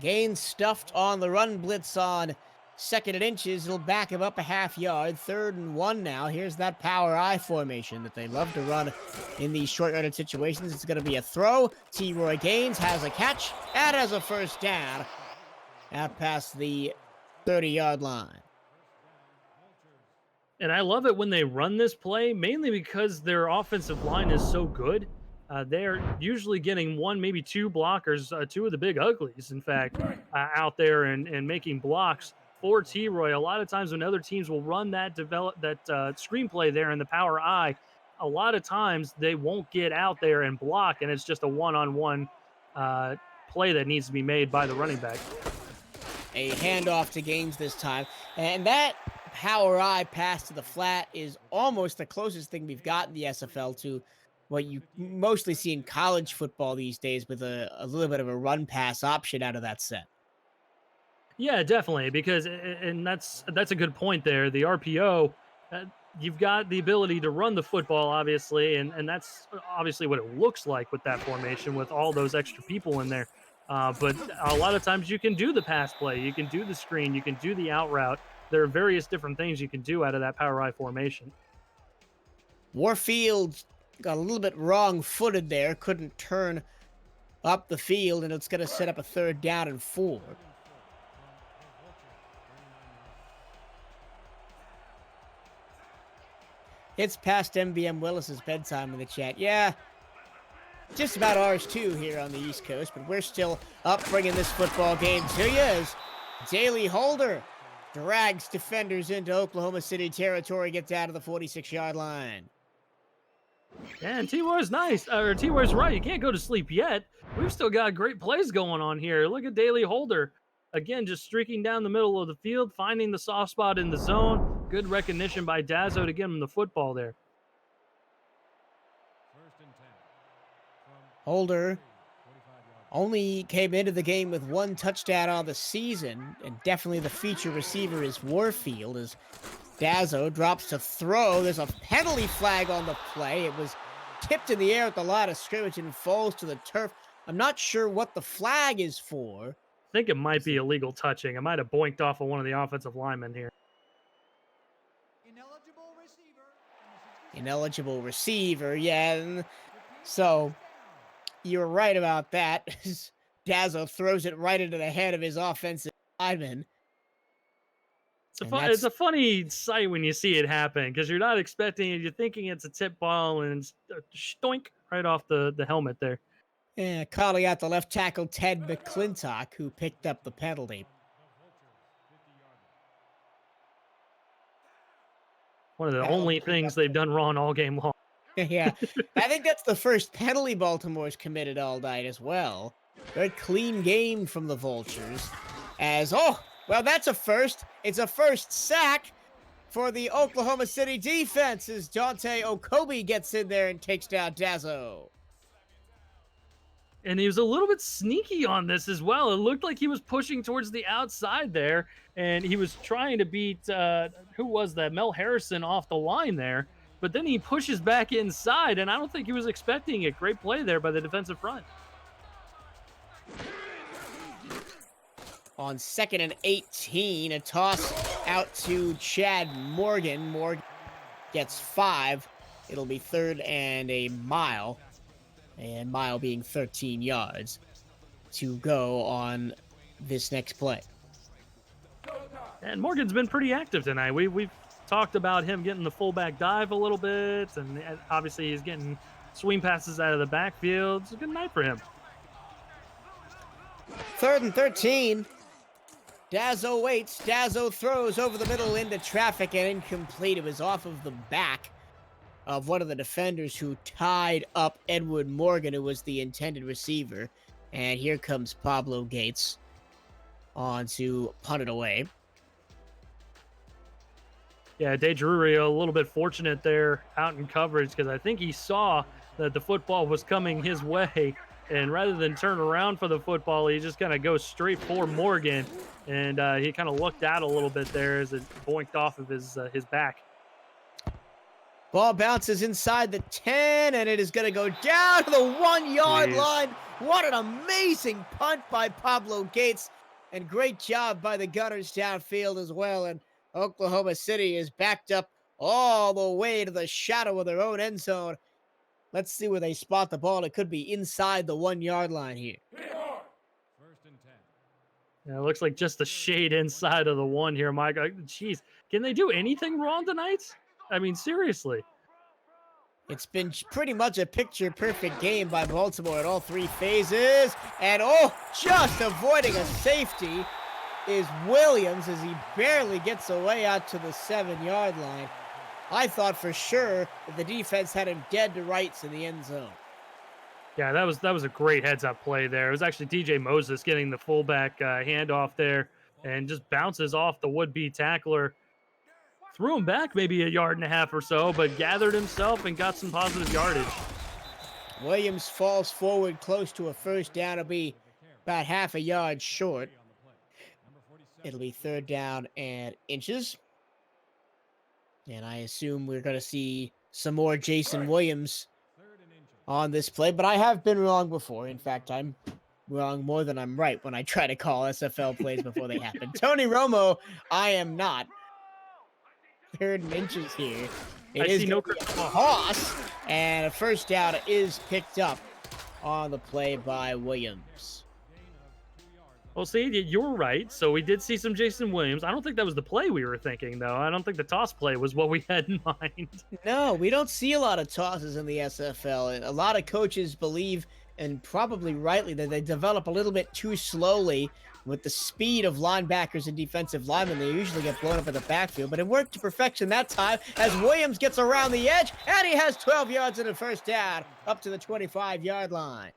Gaines stuffed on the run blitz on 2nd and inches. It'll back him up a half yard. 3rd and 1 now. Here's that power I formation that they love to run in these short-yarded situations. It's going to be a throw. T-Roy Gaines has a catch and has a 1st down out past the 30-yard line. And I love it when they run this play, mainly because their offensive line is so good. They're usually getting 1, maybe 2 blockers, 2 of the big uglies, in fact, out there and making blocks for T-Roy. A lot of times when other teams will run that screenplay there in the power I, a lot of times they won't get out there and block, and it's just a one-on-one play that needs to be made by the running back. A handoff to Gaines this time, and that power eye pass to the flat is almost the closest thing we've got in the SFL to what you mostly see in college football these days, with a little bit of a run pass option out of that set. Yeah, definitely, because and that's a good point there. The RPO, you've got the ability to run the football, obviously, and that's obviously what it looks like with that formation with all those extra people in there. But a lot of times you can do the pass play, you can do the screen, you can do the out route. There are various different things you can do out of that power I formation. Warfield got a little bit wrong-footed there, couldn't turn up the field, and it's going to set up a 3rd down and 4. It's past MBM Willis's bedtime in the chat. Yeah, just about ours too here on the East Coast, but we're still up bringing this football game to you as Daly Holder drags defenders into Oklahoma City territory, gets out of the 46-yard line. And T-War's nice, or T-War's right. You can't go to sleep yet. We've still got great plays going on here. Look at Daly Holder. Again, just streaking down the middle of the field, finding the soft spot in the zone. Good recognition by Dazzo to get him the football there. Holder only came into the game with 1 touchdown on the season, and definitely the feature receiver is Warfield as Dazzo drops to throw. There's a penalty flag on the play. It was tipped in the air at the line of scrimmage and falls to the turf. I'm not sure what the flag is for. I think it might be illegal touching. I might have boinked off of one of the offensive linemen here. Ineligible receiver, yeah. So you're right about that. Dazzo throws it right into the head of his offensive lineman. It's a funny sight when you see it happen because you're not expecting it. You're thinking it's a tip ball and it's stoink right off the helmet there. Yeah, calling out the left tackle Ted McClintock, who picked up the penalty. One of the only things they've done wrong all game long. Yeah, I think that's the first penalty Baltimore's committed all night as well. Very clean game from the Vultures. Well, that's a first. It's a first sack for the Oklahoma City defense as Dante Okobi gets in there and takes down Dazzo. And he was a little bit sneaky on this as well. It looked like he was pushing towards the outside there, and he was trying to beat, who was that? Mel Harrison off the line there. But then he pushes back inside, and I don't think he was expecting it. Great play there by the defensive front. On 2nd and 18, a toss out to Chad Morgan. Morgan gets 5. It'll be 3rd and a mile. And mile being 13 yards to go on this next play. And Morgan's been pretty active tonight. We've talked about him getting the fullback dive a little bit, and obviously he's getting swing passes out of the backfield. It's a good night for him. 3rd and 13. Dazzo waits. Dazzo throws over the middle into traffic and incomplete. It was off of the back of one of the defenders who tied up Edward Morgan, who was the intended receiver. And here comes Pablo Gates on to punt it away. Yeah, De Drury a little bit fortunate there out in coverage because I think he saw that the football was coming his way. And rather than turn around for the football, he just kind of goes straight for Morgan. And he kind of looked out a little bit there as it boinked off of his back. Ball bounces inside the 10, and it is going to go down to the 1-yard line. What an amazing punt by Pablo Gates, and great job by the Gunners downfield as well. And Oklahoma City is backed up all the way to the shadow of their own end zone. Let's see where they spot the ball. It could be inside the 1-yard line here. Yeah, it looks like just a shade inside of the 1 here, Mike. Jeez, can they do anything wrong tonight? I mean, seriously. It's been pretty much a picture-perfect game by Baltimore in all 3 phases. And, just avoiding a safety is Williams as he barely gets away out to the 7-yard line. I thought for sure that the defense had him dead to rights in the end zone. Yeah, that was a great heads-up play there. It was actually DJ Moses getting the fullback handoff there and just bounces off the would-be tackler. threw him back maybe a yard and a half or so, but gathered himself and got some positive yardage. Williams falls forward close to a first down. It'll be about half a yard short. It'll be 3rd down and inches. And I assume we're going to see some more Jason Williams on this play, but I have been wrong before. In fact, I'm wrong more than I'm right when I try to call SFL plays before they happen. Tony Romo, I am not. 3rd and inches here. It is no a toss, and a first down is picked up on the play by Williams. Well, see, you're right. So we did see some Jason Williams. I don't think that was the play we were thinking, though. I don't think the toss play was what we had in mind. No, we don't see a lot of tosses in the SFL. A lot of coaches believe, and probably rightly, that they develop a little bit too slowly. With the speed of linebackers and defensive linemen, they usually get blown up in the backfield. But it worked to perfection that time as Williams gets around the edge, and he has 12 yards and a first down up to the 25-yard line.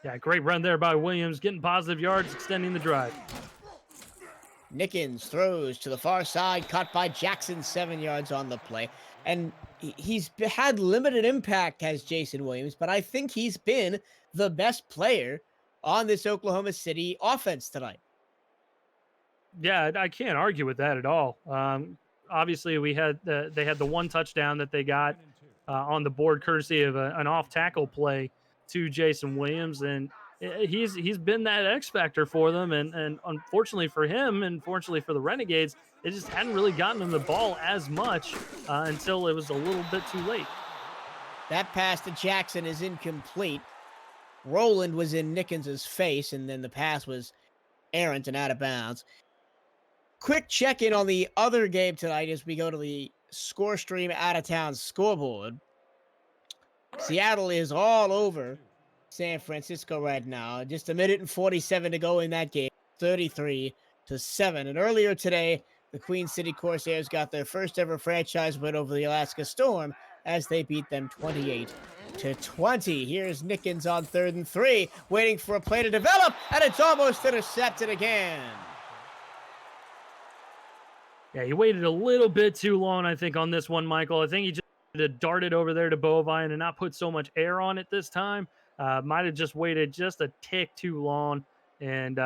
Yeah, great run there by Williams, getting positive yards, extending the drive. Nickens throws to the far side, caught by Jackson, 7 yards on the play. And he's had limited impact as Jason Williams, but I think he's been the best player on this Oklahoma City offense tonight. Yeah, I can't argue with that at all. Obviously, they had the one touchdown that they got on the board, courtesy of an off tackle play to Jason Williams, and he's been that X factor for them. And unfortunately for him, and fortunately for the Renegades, they just hadn't really gotten him the ball as much until it was a little bit too late. That pass to Jackson is incomplete. Roland was in Nickens' face, and then the pass was errant and out of bounds. Quick check-in on the other game tonight as we go to the Score Stream out-of-town scoreboard. Seattle is all over San Francisco right now. Just a minute and 47 to go in that game, 33-7. And earlier today, the Queen City Corsairs got their first ever franchise win over the Alaska Storm as they beat them 28-20. Here's Nickens on 3rd and 3, waiting for a play to develop, and it's almost intercepted again. Yeah, he waited a little bit too long, I think, on this one, Michael. I think he just darted over there to Bovine and not put so much air on it this time. Might have just waited just a tick too long, and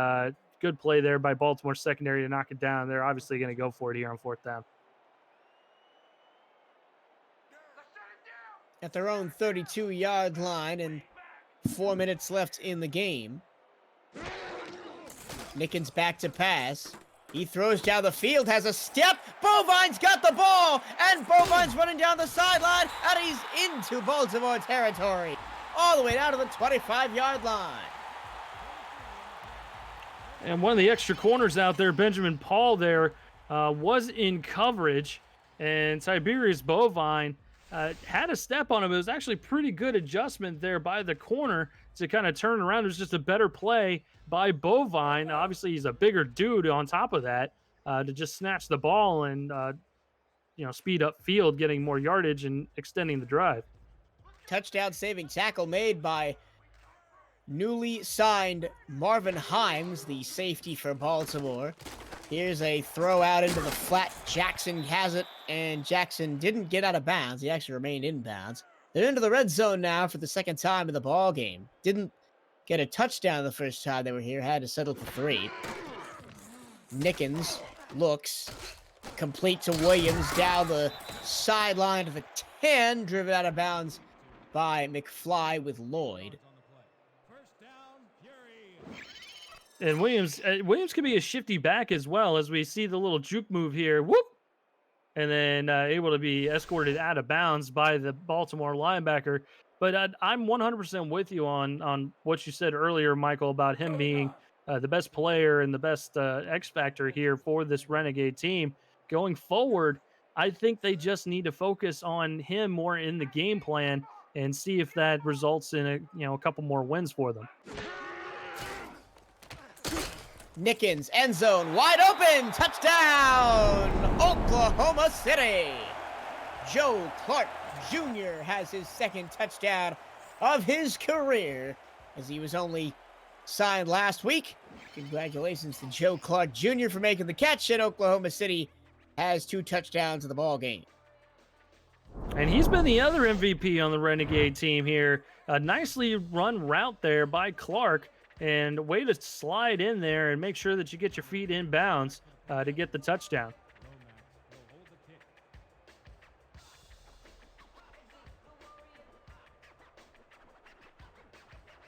good play there by Baltimore secondary to knock it down. They're obviously going to go for it here on 4th down. At their own 32-yard line and 4 minutes left in the game. Nickens back to pass. He throws down the field, has a step. Bovine's got the ball, and Bovine's running down the sideline, and he's into Baltimore territory, all the way down to the 25-yard line. And one of the extra corners out there, Benjamin Paul there, was in coverage, and Tiberius Bovine had a step on him. It was actually pretty good adjustment there by the corner to kind of turn around. It was just a better play by Bovine. Obviously, he's a bigger dude on top of that to just snatch the ball and, speed up field, getting more yardage and extending the drive. Touchdown saving tackle made by newly signed Marvin Himes, the safety for Baltimore. Here's a throw out into the flat. Jackson has it, and Jackson didn't get out of bounds. He actually remained in bounds. They're into the red zone now for the second time in the ball game. Didn't get a touchdown the first time they were here. Had to settle for 3. Nickens looks complete to Williams down the sideline to the 10, driven out of bounds by McFly with Lloyd. And Williams could be a shifty back as well, as we see the little juke move here. Whoop! And then able to be escorted out of bounds by the Baltimore linebacker. But I'm 100% with you on what you said earlier, Michael, about him being the best player and the best X factor here for this Renegade team. Going forward, I think they just need to focus on him more in the game plan and see if that results in a couple more wins for them. Nickens, end zone, wide open, touchdown, Oklahoma City. Joe Clark Jr. has his second touchdown of his career, as he was only signed last week. Congratulations to Joe Clark Jr. for making the catch, and Oklahoma City has 2 touchdowns in the ball game. And he's been the other MVP on the Renegade team here. A nicely run route there by Clark, and way to slide in there and make sure that you get your feet in bounds to get the touchdown.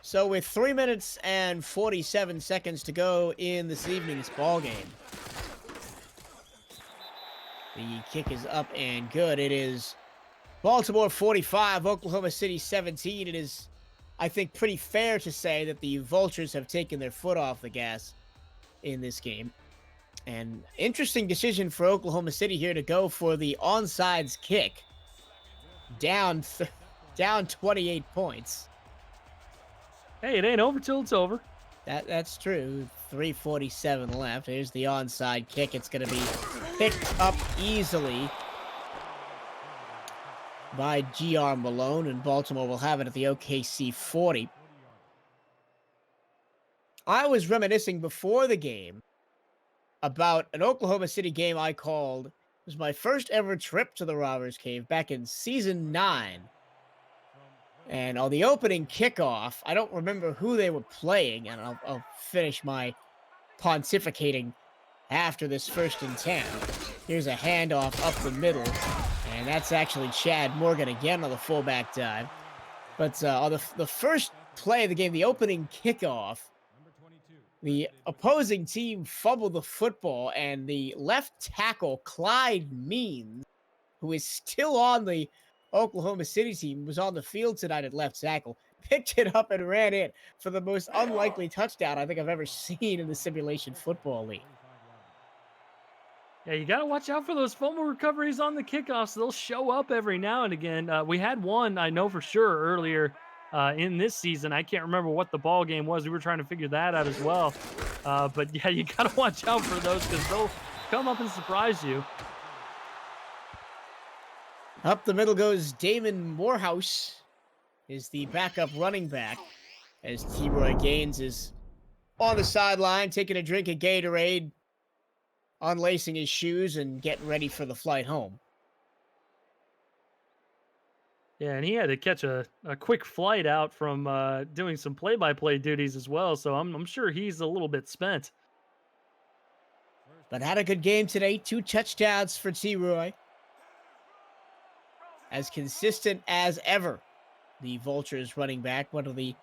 So with 3 minutes and 47 seconds to go in this evening's ball game, the kick is up and good. It is Baltimore 45, Oklahoma City 17. It is, I think, pretty fair to say that the Vultures have taken their foot off the gas in this game. And interesting decision for Oklahoma City here to go for the onside kick. Down 28 points. Hey, it ain't over till it's over. That's true. 3:47 left. Here's the onside kick. It's going to be picked up easily by G.R. Malone, and Baltimore will have it at the OKC 40. I was reminiscing before the game about an Oklahoma City game I called. It was my first ever trip to the Robbers Cave back in season 9. And on the opening kickoff, I don't remember who they were playing, and I'll finish my pontificating after this 1st and 10. Here's a handoff up the middle, and that's actually Chad Morgan again on the fullback dive. But on the first play of the game, the opening kickoff, the opposing team fumbled the football, and the left tackle, Clyde Means, who is still on the Oklahoma City team, was on the field tonight at left tackle, picked it up and ran in for the most unlikely touchdown I think I've ever seen in the Simulation Football League. Yeah, you got to watch out for those fumble recoveries on the kickoffs. They'll show up every now and again. We had one, I know for sure, earlier in this season. I can't remember what the ball game was. We were trying to figure that out as well. But yeah, you got to watch out for those because they'll come up and surprise you. Up the middle goes Damon Morehouse, is the backup running back, as T-Roy Gaines is on the sideline taking a drink of Gatorade, unlacing his shoes and getting ready for the flight home. Yeah, and he had to catch a quick flight out from doing some play-by-play duties as well, so I'm sure he's a little bit spent. But had a good game today. 2 touchdowns for T-Roy. As consistent as ever. The Vultures running back, one of the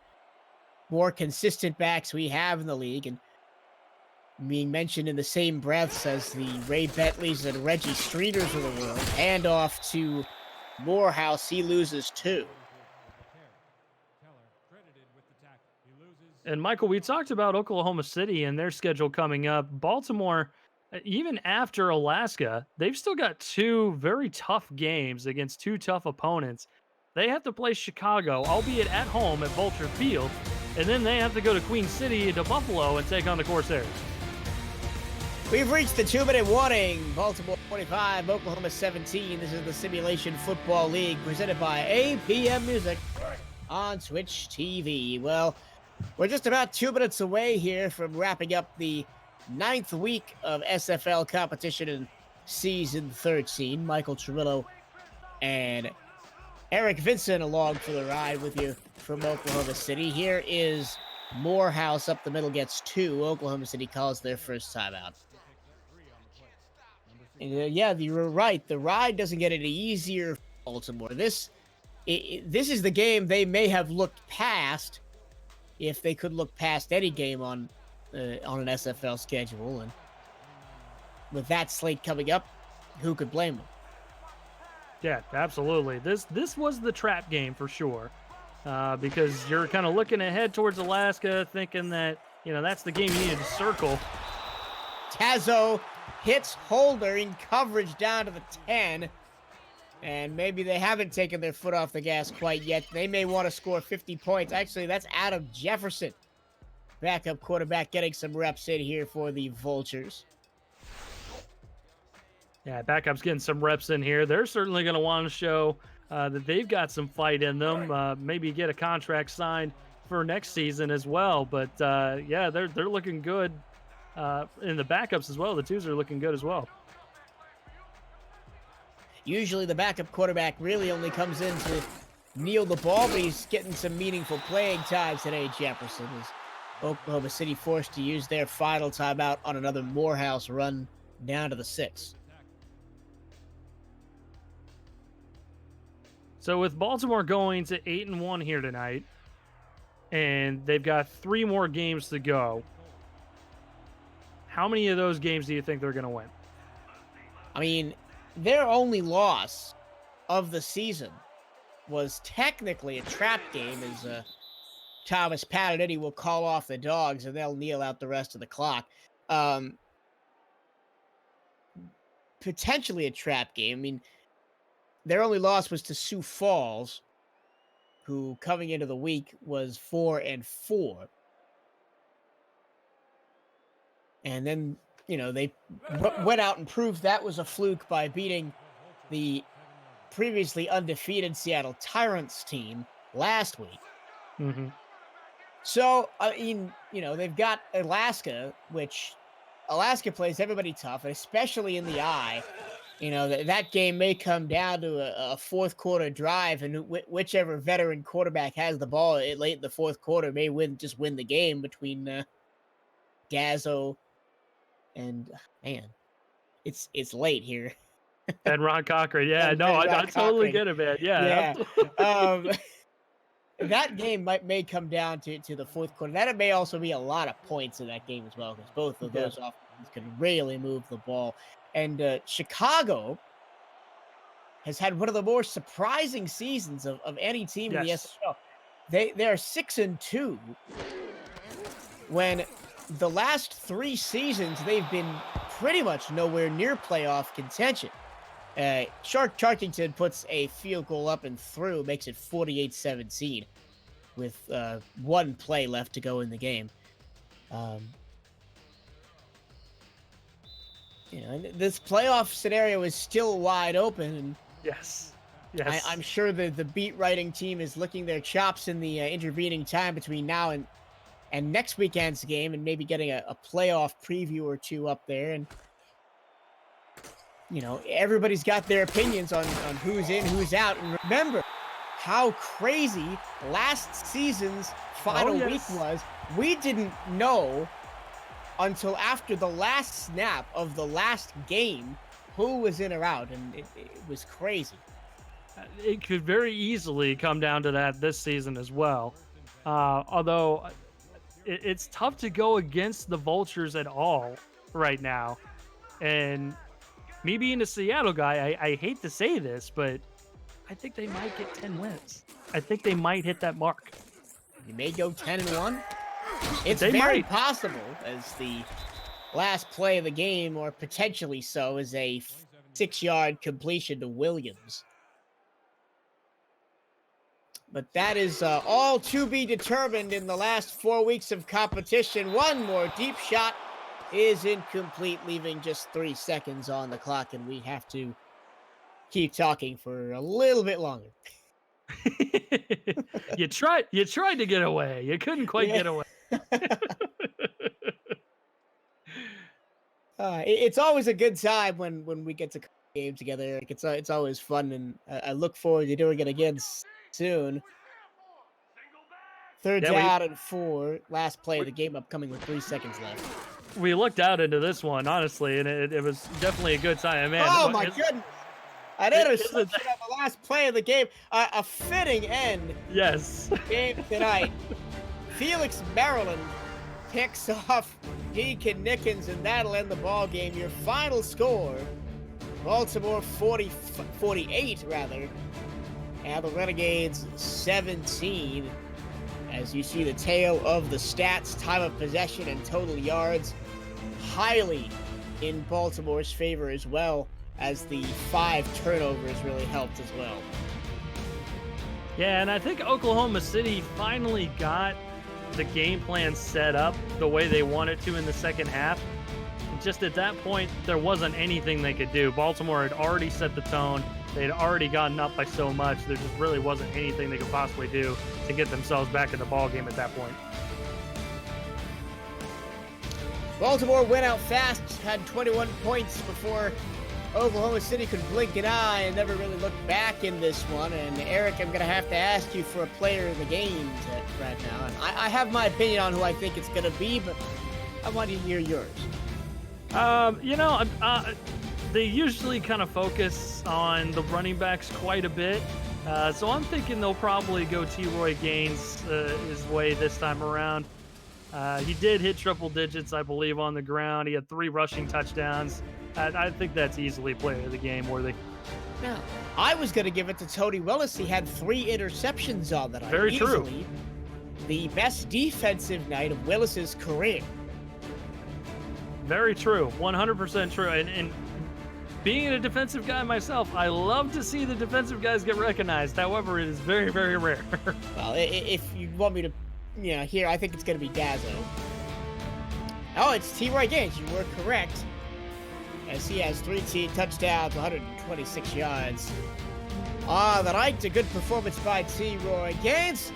more consistent backs we have in the league, and being mentioned in the same breaths as the Ray Bentleys and Reggie Streeters of the world. Hand off to Morehouse. He loses 2. And Michael, we talked about Oklahoma City and their schedule coming up. Baltimore, even after Alaska, they've still got 2 very tough games against 2 tough opponents. They have to play Chicago, albeit at home at Vulture Field, and then they have to go to Queen City to Buffalo and take on the Corsairs. We've reached the 2-minute warning. Baltimore 45, Oklahoma 17. This is the Simulation Football League presented by APM Music on Twitch TV. Well, we're just about 2 minutes away here from wrapping up the 9th week of SFL competition in season 13. Michael Trillo and Eric Vincent along for the ride with you from Oklahoma City. Here is Morehouse up the middle, gets 2. Oklahoma City calls their first timeout. And, yeah, you're right. The ride doesn't get any easier for Baltimore. This is the game they may have looked past if they could look past any game on an SFL schedule. And with that slate coming up, who could blame them? Yeah, absolutely. This was the trap game for sure, because you're kind of looking ahead towards Alaska, thinking that that's the game you needed to circle. Tazo hits Holder in coverage down to the 10, and maybe they haven't taken their foot off the gas quite yet. They may want to score 50 points. Actually, that's Adam Jefferson, backup quarterback, getting some reps in here for the Vultures. Yeah, backup's getting some reps in here. They're certainly going to want to show that they've got some fight in them. Maybe get a contract signed for next season as well. But yeah, they're looking good in the backups as well. The twos are looking good as well. Usually the backup quarterback really only comes in to kneel the ball, but he's getting some meaningful playing time today, Jefferson, as Oklahoma City forced to use their final timeout on another Morehouse run down to the 6. So with Baltimore going to 8-1 here tonight, and they've got 3 more games to go, how many of those games do you think they're going to win? I mean, their only loss of the season was technically a trap game, as Thomas Patternity will call off the dogs and they'll kneel out the rest of the clock. Potentially a trap game. I mean, their only loss was to Sioux Falls, who coming into the week was 4-4. And then, they went out and proved that was a fluke by beating the previously undefeated Seattle Tyrants team last week. Mm-hmm. So, I mean, they've got Alaska, which Alaska plays everybody tough, especially in the eye. That game may come down to a fourth quarter drive, and whichever veteran quarterback has the ball late in the fourth quarter may win the game between Gazzo and, man, it's late here. And Ron Cochran. Yeah, And no, I Ron totally Cochran. get it, man. Yeah. That game may come down to the fourth quarter. That may also be a lot of points in that game as well, because both of those offenses can really move the ball. And Chicago has had one of the more surprising seasons of any team in the SFL. They are 6-2 when the last 3 seasons they've been pretty much nowhere near playoff contention. Sharkington puts a field goal up and through, makes it 48-17 with 1 play left to go in the game. And this playoff scenario is still wide open. And Yes. I'm sure the beat writing team is licking their chops in the intervening time between now and next weekend's game, and maybe getting a playoff preview or 2 up there. And everybody's got their opinions on who's in, who's out. And remember how crazy last season's final week was. We didn't know until after the last snap of the last game who was in or out, and it was crazy. It could very easily come down to that this season as well. Although it's tough to go against the Vultures at all right now. And me being a Seattle guy, I hate to say this, but I think they might get 10 wins. I think they might hit that mark. You may go 10-1. It's They very might. possible, as the last play of the game, or potentially so, is a 6-yard completion to Williams. But that is all to be determined in the last 4 weeks of competition. One more deep shot is incomplete, leaving just 3 seconds on the clock, and we have to keep talking for a little bit longer. You tried to get away. You couldn't quite get away. It's always a good time when we get to game together. Like, it's always fun, and I look forward to doing it again soon. Third down and 4. Last play of the game upcoming with 3 seconds left. We looked out into this one, honestly, and it was definitely a good time. Man, oh my goodness! An interception on the last play of the game. A fitting end. Yes. Game tonight. Felix Maryland picks off Deacon Nickens, and that'll end the ball game. Your final score: Baltimore 48, rather, and the Renegades 17. As you see the tail of the stats, time of possession and total yards, highly in Baltimore's favor, as well as the 5 turnovers really helped as well. Yeah, and I think Oklahoma City finally got the game plan set up the way they wanted to in the second half. Just at that point, there wasn't anything they could do. Baltimore had already set the tone. They had already gotten up by so much. There just really wasn't anything they could possibly do to get themselves back in the ball game at that point. Baltimore went out fast, had 21 points before Oklahoma City could blink an eye and never really look back in this one. And Eric, I'm going to have to ask you for a player of the game right now. And I have my opinion on who I think it's going to be, but I want to hear yours. They usually kind of focus on the running backs quite a bit. So I'm thinking they'll probably go T-Roy Gaines his way this time around. He did hit triple digits, I believe, on the ground. He had 3 rushing touchdowns. I think that's easily player of the game worthy. Now, I was going to give it to Tony Willis. He had 3 interceptions on that. Very true. The best defensive night of Willis's career. Very true. 100% true. And being a defensive guy myself, I love to see the defensive guys get recognized. However, it is very, very rare. Well, if you want me to, here, I think it's going to be Dazzo. Oh, it's T-Roy Gaines. You were correct. As he has 3 team touchdowns, 126 yards. The night, a good performance by T-Roy Gaines.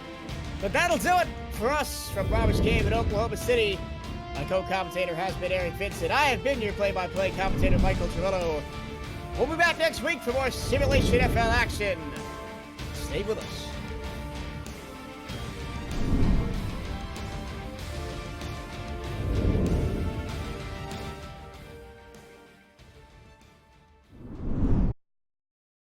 But that'll do it for us from Robert's Game in Oklahoma City. My co-commentator has been Eric Vincent. I have been your play-by-play commentator, Michael Trillo. We'll be back next week for more Simulation FL action. Stay with us.